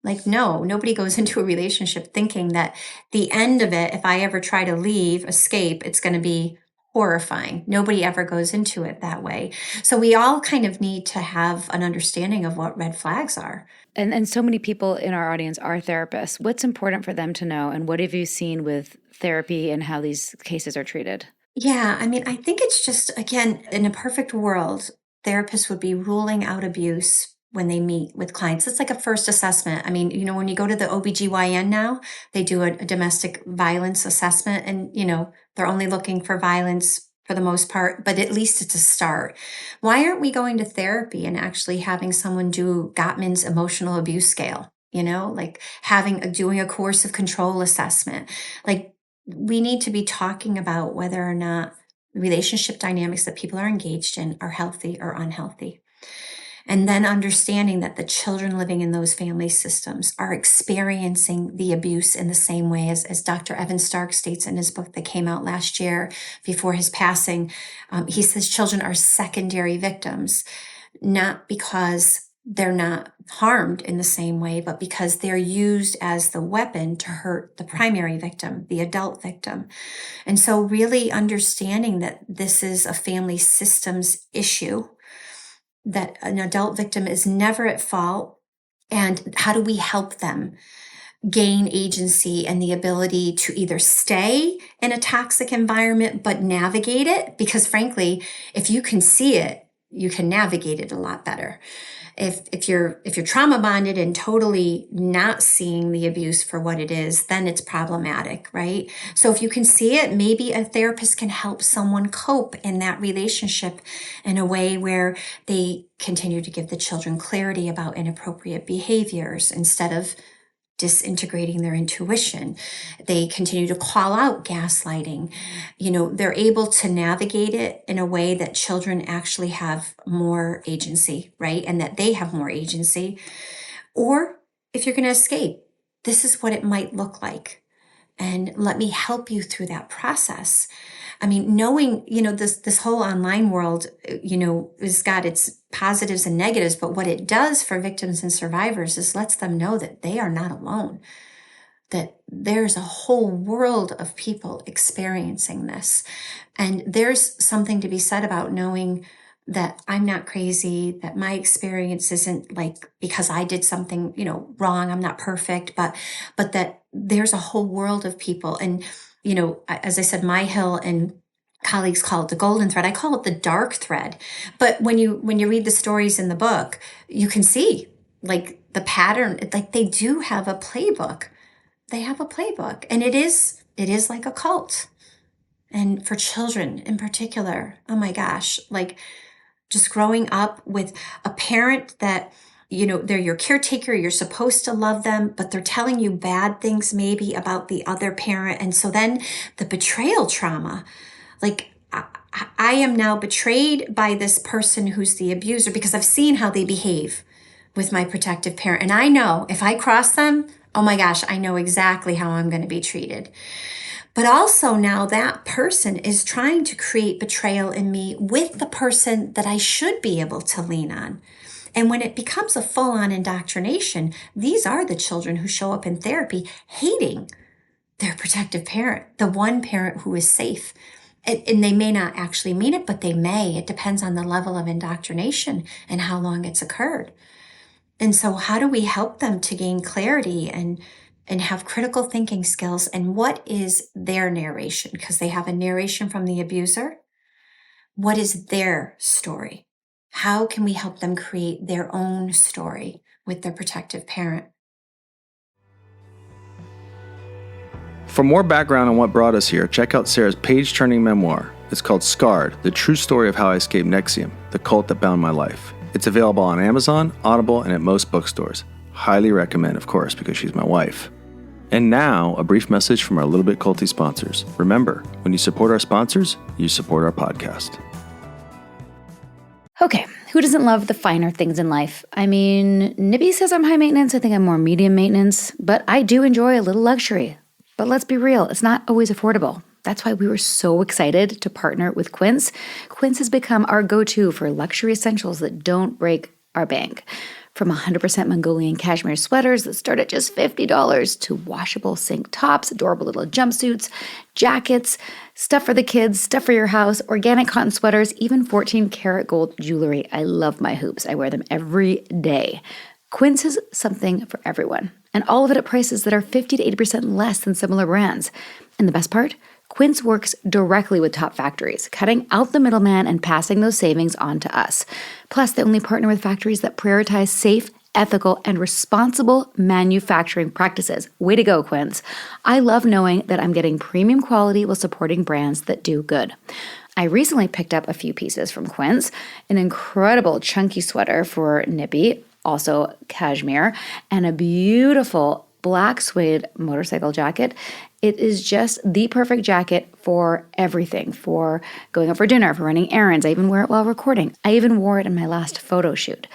Like, no, nobody goes into a relationship thinking that the end of it, if I ever try to leave, escape, it's going to be horrifying. Nobody ever goes into it that way. So we all kind of need to have an understanding of what red flags are. And so many people in our audience are therapists. What's important for them to know, and what have you seen with therapy and how these cases are treated? Yeah, I mean, I think it's just, again, in a perfect world, therapists would be ruling out abuse when they meet with clients. It's like a first assessment. I mean, when you go to the OBGYN now, they do a domestic violence assessment and, they're only looking for violence for the most part, but at least it's a start. Why aren't we going to therapy and actually having someone do Gottman's emotional abuse scale? Like doing a coercive control assessment. Like we need to be talking about whether or not the relationship dynamics that people are engaged in are healthy or unhealthy. And then understanding that the children living in those family systems are experiencing the abuse in the same way as Dr. Evan Stark states in his book that came out last year before his passing. He says children are secondary victims, not because they're not harmed in the same way, but because they're used as the weapon to hurt the primary victim, the adult victim. And so really understanding that this is a family systems issue, that an adult victim is never at fault, and how do we help them gain agency and the ability to either stay in a toxic environment but navigate it? Because frankly, if you can see it, you can navigate it a lot better. If you're trauma bonded and totally not seeing the abuse for what it is, then it's problematic, right? So if you can see it, maybe a therapist can help someone cope in that relationship in a way where they continue to give the children clarity about inappropriate behaviors instead of disintegrating their intuition. They continue to call out gaslighting. They're able to navigate it in a way that children actually have more agency, right? And that they have more agency. Or if you're going to escape, this is what it might look like. and let me help you through that process. I mean, knowing, this whole online world, has got its positives and negatives, but what it does for victims and survivors is lets them know that they are not alone, that there's a whole world of people experiencing this. And there's something to be said about knowing that I'm not crazy, that my experience isn't like because I did something, wrong. I'm not perfect, but that there's a whole world of people. And, as I said, my Hill and colleagues call it the golden thread. I call it the dark thread. But when you read the stories in the book, you can see like the pattern, like they do have a playbook. They have a playbook, and it is like a cult. And for children in particular, oh my gosh, like just growing up with a parent that, they're your caretaker, you're supposed to love them, but they're telling you bad things maybe about the other parent. And so then the betrayal trauma, like I am now betrayed by this person who's the abuser because I've seen how they behave with my protective parent. And I know if I cross them, oh my gosh, I know exactly how I'm going to be treated. But also now that person is trying to create betrayal in me with the person that I should be able to lean on. And when it becomes a full-on indoctrination, these are the children who show up in therapy hating their protective parent, the one parent who is safe. And they may not actually mean it, but they may. It depends on the level of indoctrination and how long it's occurred. And so how do we help them to gain clarity and have critical thinking skills? And what is their narration? Because they have a narration from the abuser. What is their story? How can we help them create their own story with their protective parent? For more background on what brought us here, check out Sarah's page-turning memoir. It's called Scarred, The True Story of How I Escaped NXIVM, the cult that bound my life. It's available on Amazon, Audible, and at most bookstores. Highly recommend, of course, because she's my wife. And now, a brief message from our Little Bit Culty sponsors. Remember, when you support our sponsors, you support our podcast. Okay, who doesn't love the finer things in life? I mean, Nibby says I'm high maintenance. I think I'm more medium maintenance, but I do enjoy a little luxury. But let's be real, it's not always affordable. That's why we were so excited to partner with Quince. Quince has become our go-to for luxury essentials that don't break our bank. From 100% Mongolian cashmere sweaters that start at just $50 to washable sink tops, adorable little jumpsuits, jackets, stuff for the kids, stuff for your house, organic cotton sweaters, even 14-karat gold jewelry. I love my hoops. I wear them every day. Quince has something for everyone, and all of it at prices that are 50 to 80% less than similar brands. And the best part? Quince works directly with top factories, cutting out the middleman and passing those savings on to us. Plus, they only partner with factories that prioritize safe, ethical, and responsible manufacturing practices. Way to go, Quince. I love knowing that I'm getting premium quality while supporting brands that do good. I recently picked up a few pieces from Quince, an incredible chunky sweater for Nippy, also cashmere, and a beautiful black suede motorcycle jacket. It is just the perfect jacket for everything, for going out for dinner, for running errands. I even wear it while recording. I even wore it in my last photo shoot.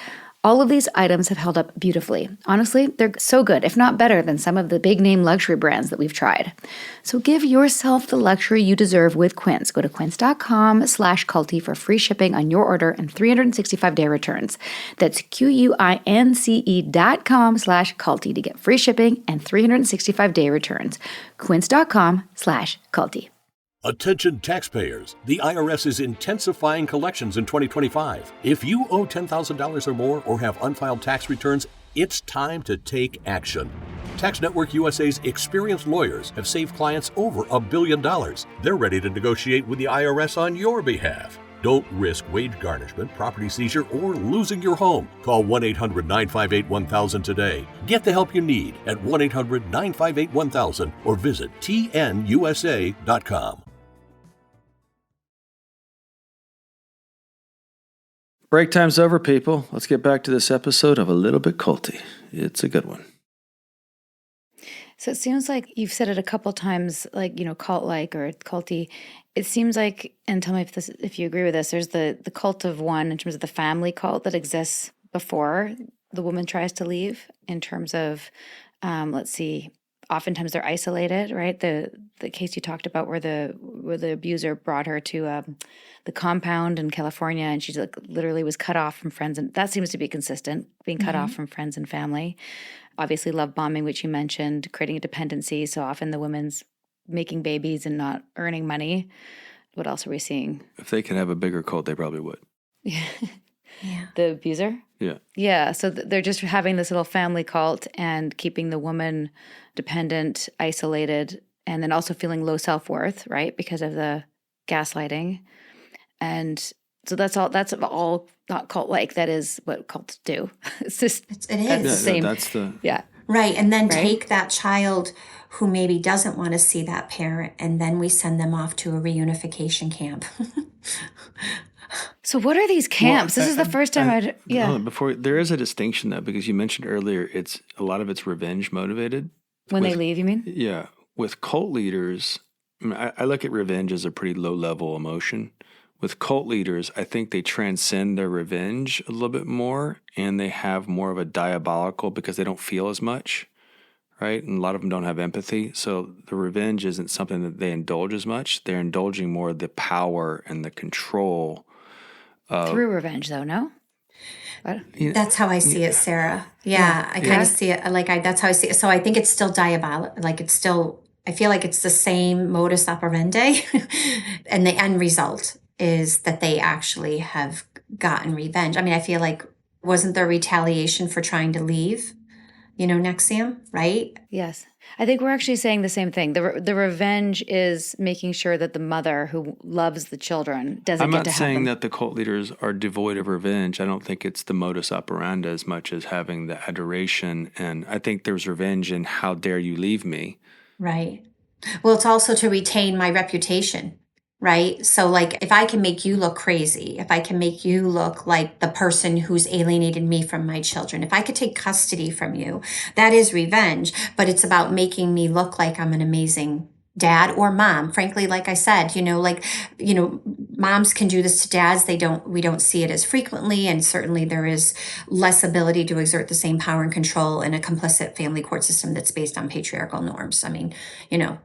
All of these items have held up beautifully. Honestly, they're so good, if not better than some of the big name luxury brands that we've tried. So give yourself the luxury you deserve with Quince. Go to quince.com/culty for free shipping on your order and 365-day returns. That's QUINCE.com/culty to get free shipping and 365-day returns. Quince.com/culty. Attention taxpayers, the IRS is intensifying collections in 2025. If you owe $10,000 or more or have unfiled tax returns, it's time to take action. Tax Network USA's experienced lawyers have saved clients over $1 billion. They're ready to negotiate with the IRS on your behalf. Don't risk wage garnishment, property seizure, or losing your home. Call 1-800-958-1000 today. Get the help you need at 1-800-958-1000 or visit tnusa.com. Break time's over, people. Let's get back to this episode of A Little Bit Culty. It's a good one. So it seems like you've said it a couple times, like, cult-like or culty. It seems like, and tell me if you agree with this, there's the cult of one in terms of the family cult that exists before the woman tries to leave in terms of, oftentimes they're isolated, right? The case you talked about where the abuser brought her to the compound in California, and she like literally was cut off from friends, and that seems to be consistent, being cut off from friends and family. Obviously, love bombing, which you mentioned, creating a dependency. So often the women's making babies and not earning money. What else are we seeing? If they could have a bigger cult, they probably would. Yeah. The abuser? Yeah. Yeah. So they're just having this little family cult and keeping the woman dependent, isolated, and then also feeling low self-worth, right? Because of the gaslighting. And so that's all not cult-like. That is what cults do. It's just, It that's the is. same. That's the Yeah. Right. And then Right. take that child who maybe doesn't want to see that parent, and then we send them off to a reunification camp. So what are these camps? This is the first time I'd, yeah. Hold on, before there is a distinction though, because you mentioned earlier, it's a lot of it's revenge motivated. When they leave, you mean? Yeah, with cult leaders, I look at revenge as a pretty low level emotion. With cult leaders, I think they transcend their revenge a little bit more, and they have more of a diabolical because they don't feel as much, right? And a lot of them don't have empathy, so the revenge isn't something that they indulge as much. They're indulging more the power and the control. Through revenge, though, no? What? That's how I see it, Sarah. Yeah, I kind of see it that's how I see it. So I think it's still diabolical. Like it's still, I feel like it's the same modus operandi. And the end result is that they actually have gotten revenge. I mean, I feel like wasn't there retaliation for trying to leave, NXIVM, right? Yes. I think we're actually saying the same thing. The revenge is making sure that the mother who loves the children doesn't I'm get not to have saying them. that the cult leaders are devoid of revenge. I don't think it's the modus operandi as much as having the adoration. And I think there's revenge in how dare you leave me. Right. Well, it's also to retain my reputation, right? So, like, if I can make you look crazy, if I can make you look like the person who's alienated me from my children, if I could take custody from you, that is revenge. But it's about making me look like I'm an amazing dad or mom. Frankly, like I said, moms can do this to dads. We don't see it as frequently. And certainly there is less ability to exert the same power and control in a complicit family court system that's based on patriarchal norms. I mean,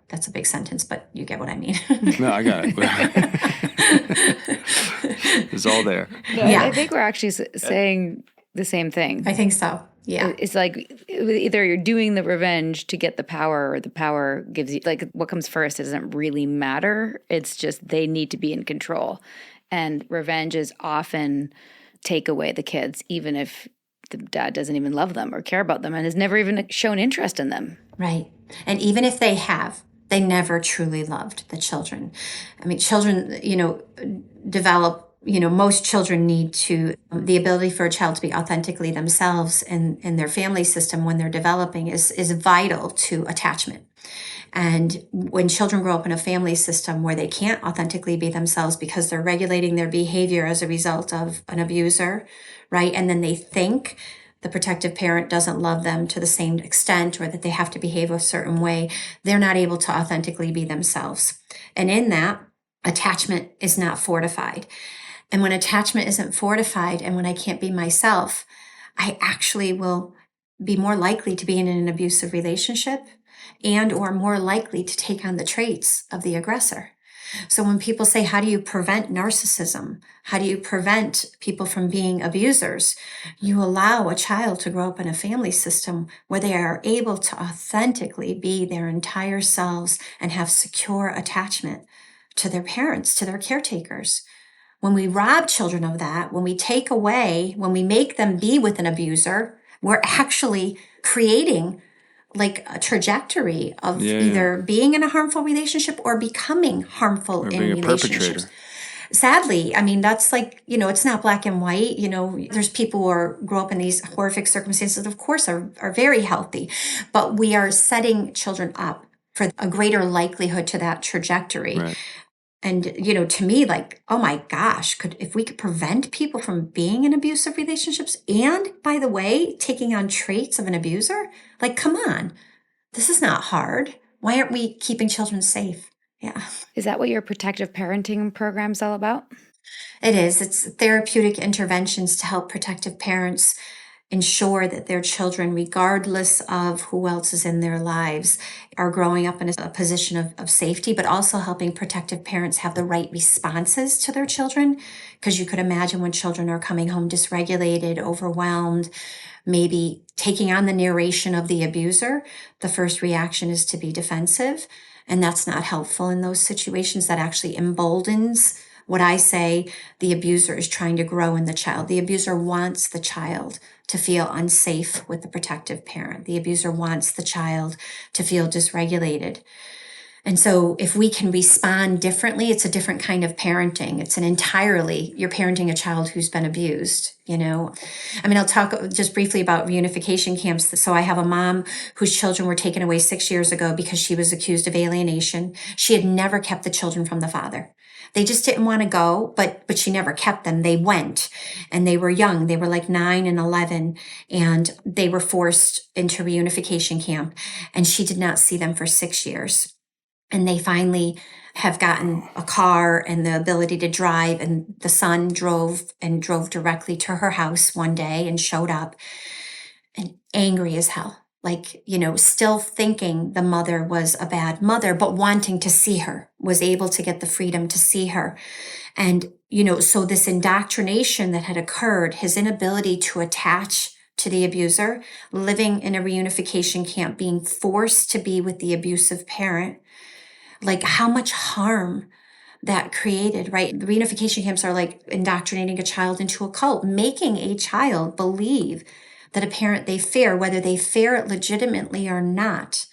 that's a big sentence, but you get what I mean. No, I got it. It's all there. No, Yeah. I think we're actually saying the same thing. I think so. Yeah. It's like either you're doing the revenge to get the power, or the power gives you, like, what comes first, it doesn't really matter. It's just they need to be in control. And revenge is often take away the kids, even if the dad doesn't even love them or care about them and has never even shown interest in them. Right. And even if they have, they never truly loved the children. I mean, children, develop, most children need the ability for a child to be authentically themselves in their family system when they're developing is vital to attachment. And when children grow up in a family system where they can't authentically be themselves because they're regulating their behavior as a result of an abuser, right? And then they think the protective parent doesn't love them to the same extent, or that they have to behave a certain way, they're not able to authentically be themselves. And in that, attachment is not fortified. And when attachment isn't fortified, and when I can't be myself, I actually will be more likely to be in an abusive relationship and or more likely to take on the traits of the aggressor. So when people say, how do you prevent narcissism? How do you prevent people from being abusers? You allow a child to grow up in a family system where they are able to authentically be their entire selves and have secure attachment to their parents, to their caretakers. When we rob children of that, when we take away, when we make them be with an abuser, we're actually creating like a trajectory of either being in a harmful relationship or becoming harmful in being a relationships. perpetrator. Sadly, I mean, that's like, it's not black and white. There's people who grow up in these horrific circumstances, of course, are very healthy, but we are setting children up for a greater likelihood to that trajectory. Right. And, to me, like, oh my gosh, if we could prevent people from being in abusive relationships and, by the way, taking on traits of an abuser, like, come on, this is not hard. Why aren't we keeping children safe? Yeah. Is that what your protective parenting program's all about? It is. It's therapeutic interventions to help protective parents ensure that their children, regardless of who else is in their lives, are growing up in a position of safety, but also helping protective parents have the right responses to their children. Because you could imagine when children are coming home dysregulated, overwhelmed, maybe taking on the narration of the abuser, the first reaction is to be defensive. And that's not helpful in those situations. That actually emboldens what I say the abuser is trying to grow in the child. The abuser wants the child to feel unsafe with the protective parent. The abuser wants the child to feel dysregulated. And so if we can respond differently, it's a different kind of parenting. It's you're parenting a child who's been abused, I mean, I'll talk just briefly about reunification camps. So I have a mom whose children were taken away 6 years ago because she was accused of alienation. She had never kept the children from the father. They just didn't want to go, but she never kept them. They went, and they were young. They were like 9 and 11, and they were forced into reunification camp, and she did not see them for 6 years. And they finally have gotten a car and the ability to drive, and the son drove directly to her house one day and showed up, and angry as hell. Like, still thinking the mother was a bad mother, but wanting to see her, was able to get the freedom to see her. And, so this indoctrination that had occurred, his inability to attach to the abuser, living in a reunification camp, being forced to be with the abusive parent, like how much harm that created, right? The reunification camps are like indoctrinating a child into a cult, making a child believe that a parent they fear, whether they fear it legitimately or not,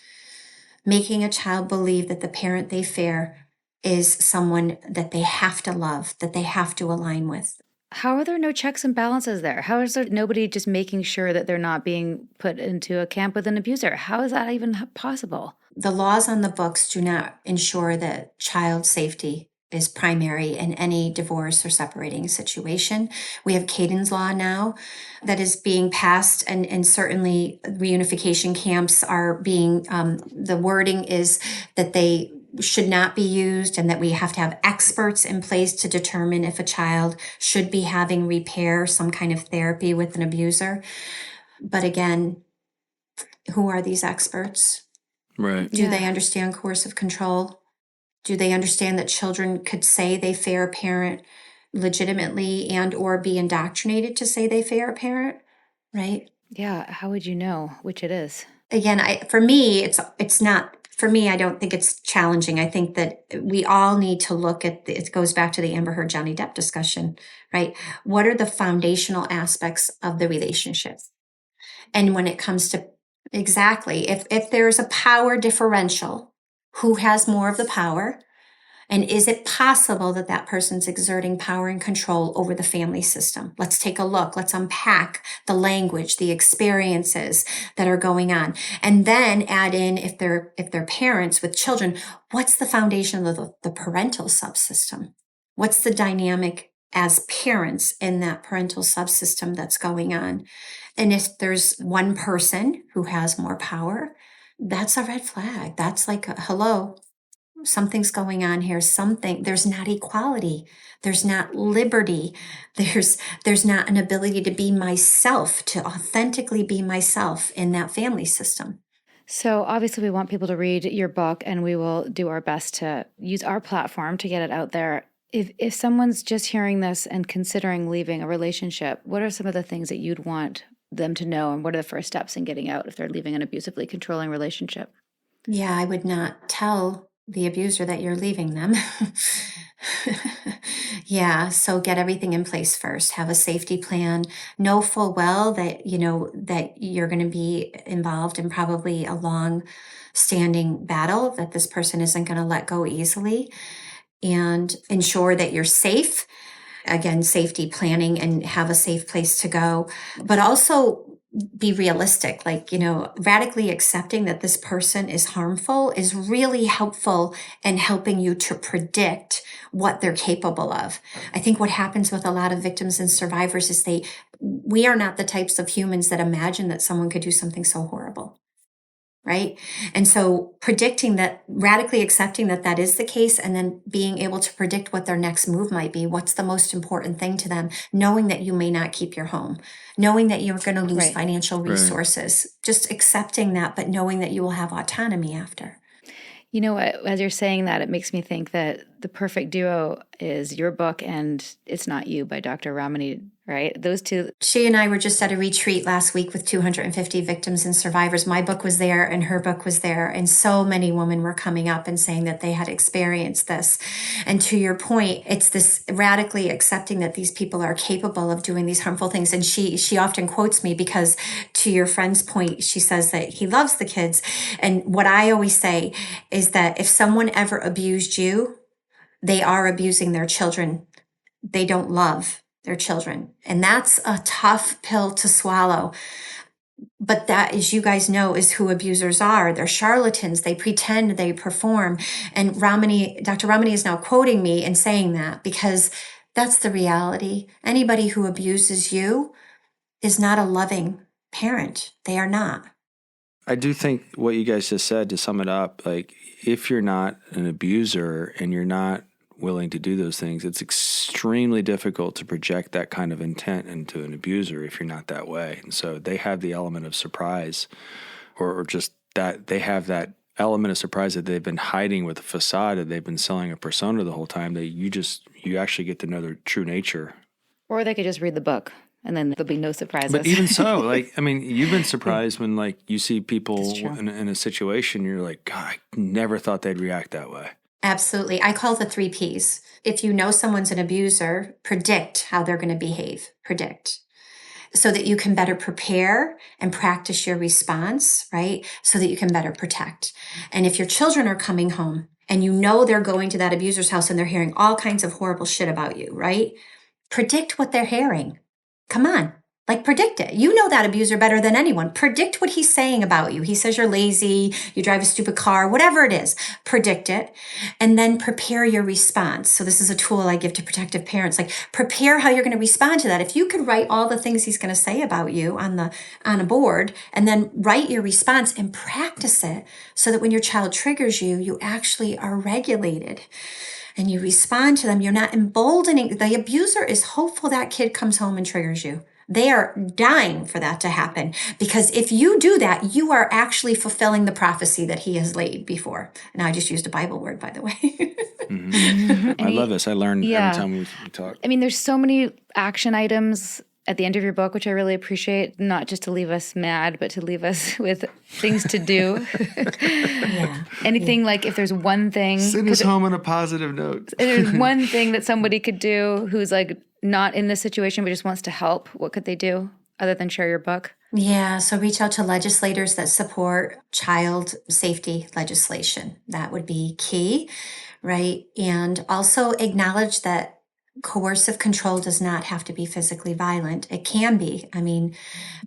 making a child believe that the parent they fear is someone that they have to love, that they have to align with. How are there no checks and balances there? How is there nobody just making sure that they're not being put into a camp with an abuser? How is that even possible? The laws on the books do not ensure that child safety is primary in any divorce or separating situation. We have Caden's Law now that is being passed, and certainly reunification camps are being, the wording is that they should not be used, and that we have to have experts in place to determine if a child should be having repair, some kind of therapy with an abuser. But again, who are these experts? Right. Do they understand coercive control? Do they understand that children could say they fear a parent legitimately and or be indoctrinated to say they fear a parent, right? Yeah, how would you know which it is? Again, for me, it's not, for me, I don't think it's challenging. I think that we all need to look at, it goes back to the Amber Heard Johnny Depp discussion, right? What are the foundational aspects of the relationship? And when it comes to, exactly, if there's a power differential, who has more of the power? And is it possible that that person's exerting power and control over the family system? Let's take a look. Let's unpack the language, the experiences that are going on. And then add in, if they're parents with children, what's the foundation of the parental subsystem? What's the dynamic as parents in that parental subsystem that's going on? And if there's one person who has more power, that's a red flag. That's like, hello, something's going on here. There's not equality. There's not liberty. There's not an ability to be myself, to authentically be myself in that family system. So obviously we want people to read your book, and we will do our best to use our platform to get it out there. If someone's just hearing this and considering leaving a relationship, what are some of the things that you'd want them to know, and what are the first steps in getting out if they're leaving an abusively controlling relationship? Yeah, I would not tell the abuser that you're leaving them. Yeah, so get everything in place first. Have a safety plan. Know full well that, that you're going to be involved in probably a long-standing battle, that this person isn't going to let go easily, and ensure that you're safe. Again, safety planning, and have a safe place to go, but also be realistic. Like, radically accepting that this person is harmful is really helpful in helping you to predict what they're capable of. I think what happens with a lot of victims and survivors is we are not the types of humans that imagine that someone could do something so horrible. right? And so predicting that, radically accepting that that is the case, and then being able to predict what their next move might be, what's the most important thing to them, knowing that you may not keep your home, knowing that you're going to lose Right. financial resources, just accepting that, but knowing that you will have autonomy after. You know what? As you're saying that, it makes me think that the perfect duo is your book and It's Not You by Dr. Ramani, right? Those two. She and I were just at a retreat last week with 250 victims and survivors. My book was there and her book was there. And so many women were coming up and saying that they had experienced this. And to your point, it's this radically accepting that these people are capable of doing these harmful things. And she often quotes me because, to your friend's point, she says that he loves the kids. And what I always say is that if someone ever abused you, they are abusing their children. They don't love their children. And that's a tough pill to swallow. But that, as you guys know, is who abusers are. They're charlatans. They pretend, they perform. And Dr. Ramani is now quoting me and saying that because that's the reality. Anybody who abuses you is not a loving parent. They are not. I do think what you guys just said, to sum it up, like if you're not an abuser and you're not willing to do those things, it's extremely difficult to project that kind of intent into an abuser if you're not that way. And so they have the element of surprise, or just that they have that element of surprise that they've been hiding with a facade, that they've been selling a persona the whole time, that you actually get to know their true nature. Or they could just read the book and then there'll be no surprises. But even so, like, I mean, you've been surprised when, like, you see people in a situation, you're like, God, I never thought they'd react that way. Absolutely. I call the 3 Ps. If you know someone's an abuser, predict how they're going to behave. Predict. So that you can better prepare and practice your response, right? So that you can better protect. And if your children are coming home and you know they're going to that abuser's house and they're hearing all kinds of horrible shit about you, right? Predict what they're hearing. Come on. Like, predict it. You know that abuser better than anyone. Predict what he's saying about you. He says you're lazy, you drive a stupid car, whatever it is. Predict it. And then prepare your response. So this is a tool I give to protective parents. Like, prepare how you're going to respond to that. If you could write all the things he's going to say about you on a board, and then write your response and practice it so that when your child triggers you, you actually are regulated. And you respond to them. You're not emboldening. The abuser is hopeful that kid comes home and triggers you. They are dying for that to happen, because if you do that, you are actually fulfilling the prophecy that he has laid before. And I just used a Bible word, by the way. I love this. I learn every time we talk. I mean, there's so many action items at the end of your book, which I really appreciate, not just to leave us mad, but to leave us with things to do. Anything like, if there's one thing. Send us home on a positive note. If there's one thing that somebody could do who's like not in this situation but just wants to help, what could they do other than share your book? Yeah, so reach out to legislators that support child safety legislation. That would be key, right? And also acknowledge that coercive control does not have to be physically violent. It can be. I mean,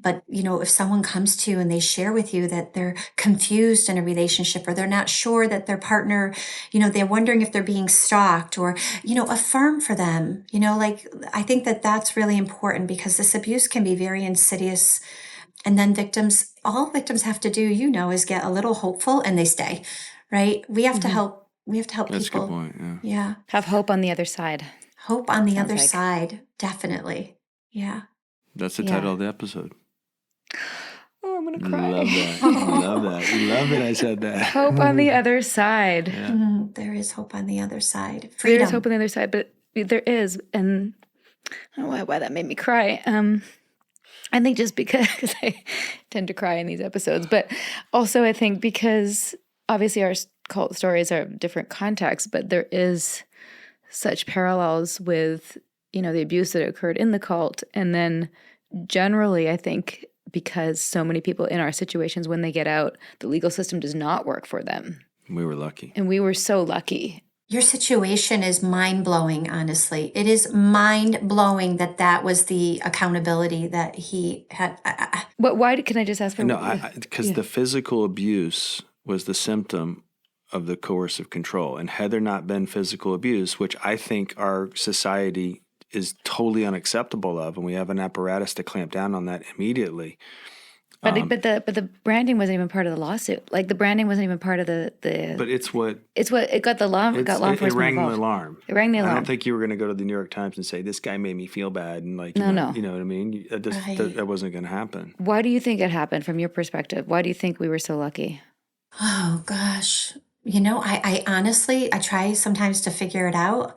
but if someone comes to you and they share with you that they're confused in a relationship, or they're not sure that their partner, they're wondering if they're being stalked, or, affirm for them, I think that that's really important, because this abuse can be very insidious. And then all victims have to do, is get a little hopeful and they stay, right? We have to help. We have to help That's people. a good point. Yeah. Have hope on the other side. Hope on the Sounds other like. side. Definitely. Yeah. That's the title of the episode. Oh, I'm going to cry. Love that. Love that. Love it. I said that. Hope on the other side. Yeah. There is hope on the other side. There Freedom. is hope on the other side, but there is. And I don't know why that made me cry. I think just because I tend to cry in these episodes, but also I think because obviously our cult stories are different contexts, but there is such parallels with, the abuse that occurred in the cult. And then generally, I think because so many people in our situations, when they get out, the legal system does not work for them. We were lucky. And we were so lucky. Your situation is mind-blowing, honestly. It is mind-blowing that was the accountability that he had. Why can I just ask for? No, because the physical abuse was the symptom of the coercive control. And had there not been physical abuse, which I think our society is totally unacceptable of, and we have an apparatus to clamp down on that immediately, But the branding wasn't even part of the lawsuit. Like the branding wasn't even part of the. But it's what It got the law. Got law enforcement it rang involved. the alarm. It rang the alarm. I don't think you were going to go to the New York Times and say this guy made me feel bad and like No. you know what I mean. That wasn't going to happen. Why do you think it happened from your perspective? Why do you think we were so lucky? Oh gosh. I honestly, I try sometimes to figure it out.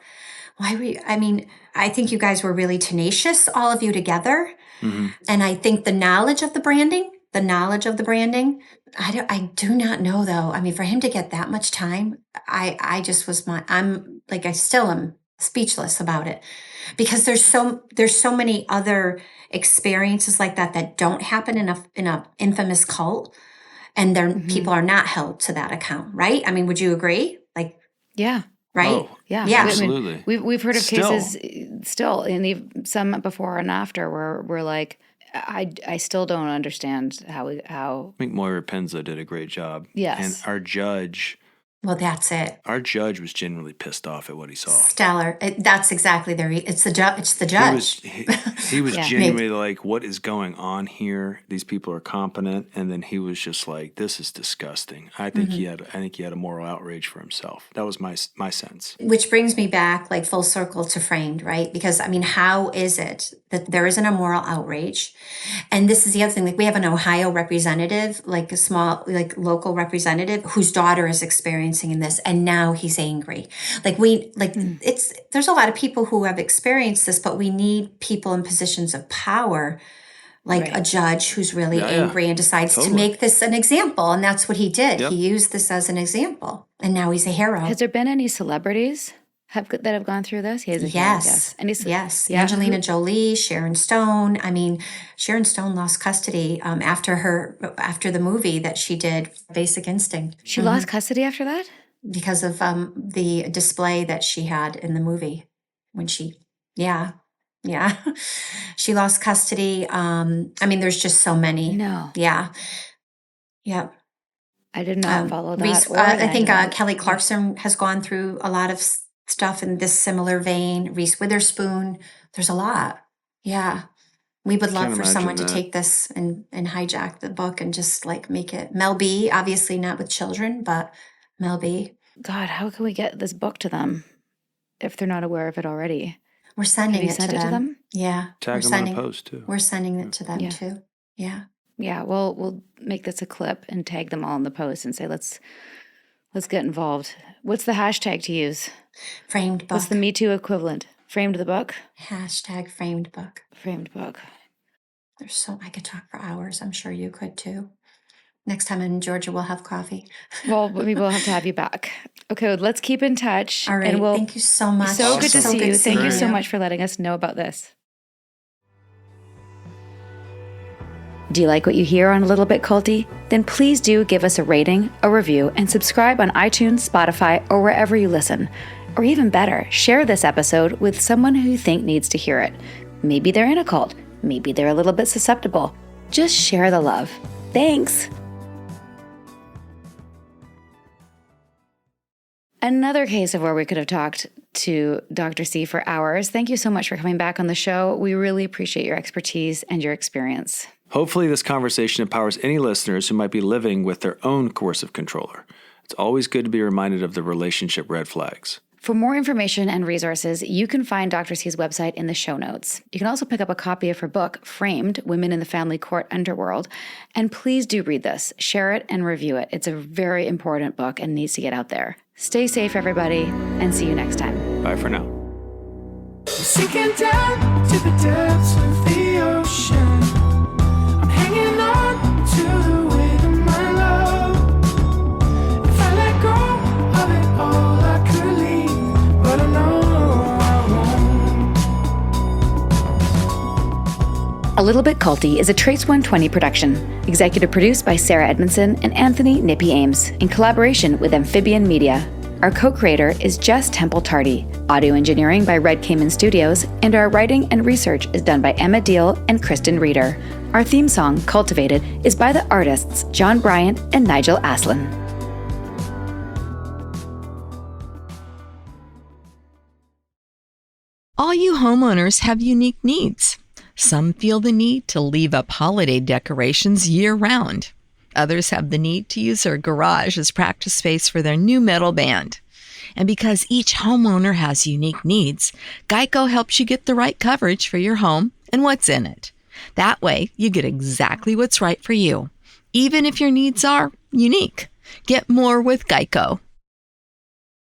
I think you guys were really tenacious, all of you together. Mm-hmm. And I think the knowledge of the branding, I do not know though. I mean, for him to get that much time, I still am speechless about it because there's so many other experiences like that don't happen in a infamous cult. And people are not held to that account, right? I mean, would you agree? Like, Yeah. right? Oh, Yeah. Yeah. absolutely. I mean, we've heard of cases still, and some before and after, where we're like, I still don't understand how. I think Moira Penza did a great job. Yes. And our judge Well, that's it. Our judge was genuinely pissed off at what he saw. Stellar. That's exactly it's the judge. It's the judge. He was Yeah. genuinely like, what is going on here? These people are competent. And then he was just like, this is disgusting. I think he had a moral outrage for himself. That was my sense. Which brings me back like full circle to Framed, right? Because I mean, how is it that there isn't a moral outrage? And this is the other thing, like we have an Ohio representative, like a small, like local representative whose daughter is experiencing in this, and now he's angry. There's a lot of people who have experienced this, but we need people in positions of power, like a judge who's really angry and decides to make this an example. And that's what he did. Yep. He used this as an example, and now he's a hero. Has there been any celebrities that have gone through this? He is a hero, yes. Yes. Yeah. Angelina Jolie, Sharon Stone. I mean, Sharon Stone lost custody after the movie that she did, Basic Instinct. She lost custody after that? Because of the display that she had in the movie when she, she lost custody. I mean, there's just so many. No. Yeah. Yep. I did not follow that. Reese, I think Kelly Clarkson has gone through a lot of stuff in this similar vein. Reese Witherspoon. There's a lot. Yeah. We would love for someone to take this and hijack the book and just like make it Mel B, obviously not with children, but Mel B. God, how can we get this book to them if they're not aware of it already? We're sending Have you sent it to them? Yeah. Tag them in a post too. We're sending it to them too. Yeah. Yeah, well, we'll make this a clip and tag them all in the post and say, let's get involved. What's the hashtag to use? Framed book. What's the Me Too equivalent? Framed the book? Hashtag framed book. Framed book. I could talk for hours. I'm sure you could too. Next time in Georgia, we'll have coffee. Well, maybe we'll have to have you back. Okay, well, let's keep in touch. All right. And thank you so much. So good to So see good you. seeing Thank you so you. much for letting us know about this. Do you like what you hear on A Little Bit Culty? Then please do give us a rating, a review, and subscribe on iTunes, Spotify, or wherever you listen. Or even better, share this episode with someone who you think needs to hear it. Maybe they're in a cult. Maybe they're a little bit susceptible. Just share the love. Thanks. Another case of where we could have talked to Dr. C for hours. Thank you so much for coming back on the show. We really appreciate your expertise and your experience. Hopefully this conversation empowers any listeners who might be living with their own coercive controller. It's always good to be reminded of the relationship red flags. For more information and resources, you can find Dr. C's website in the show notes. You can also pick up a copy of her book, Framed, Women in the Family Court Underworld. And please do read this, share it, and review it. It's a very important book and needs to get out there. Stay safe, everybody, and see you next time. Bye for now. Sinking down to the depths of the ocean, I'm hanging on to the weight of my love. If I let go of it all, I could leave, but I know I won't. A Little Bit Culty is a Trace 120 production, executive produced by Sarah Edmondson and Anthony Nippy Ames, in collaboration with Amphibian Media. Our co-creator is Jess Tardy. Audio engineering by Red Cayman Studios, and our writing and research is done by Emma Deal and Kristen Reeder. Our theme song, Cultivated, is by the artists John Bryant and Nigel Aslin. All you homeowners have unique needs. Some feel the need to leave up holiday decorations year-round. Others have the need to use their garage as practice space for their new metal band. And because each homeowner has unique needs, Geico helps you get the right coverage for your home and what's in it. That way, you get exactly what's right for you, even if your needs are unique. Get more with Geico.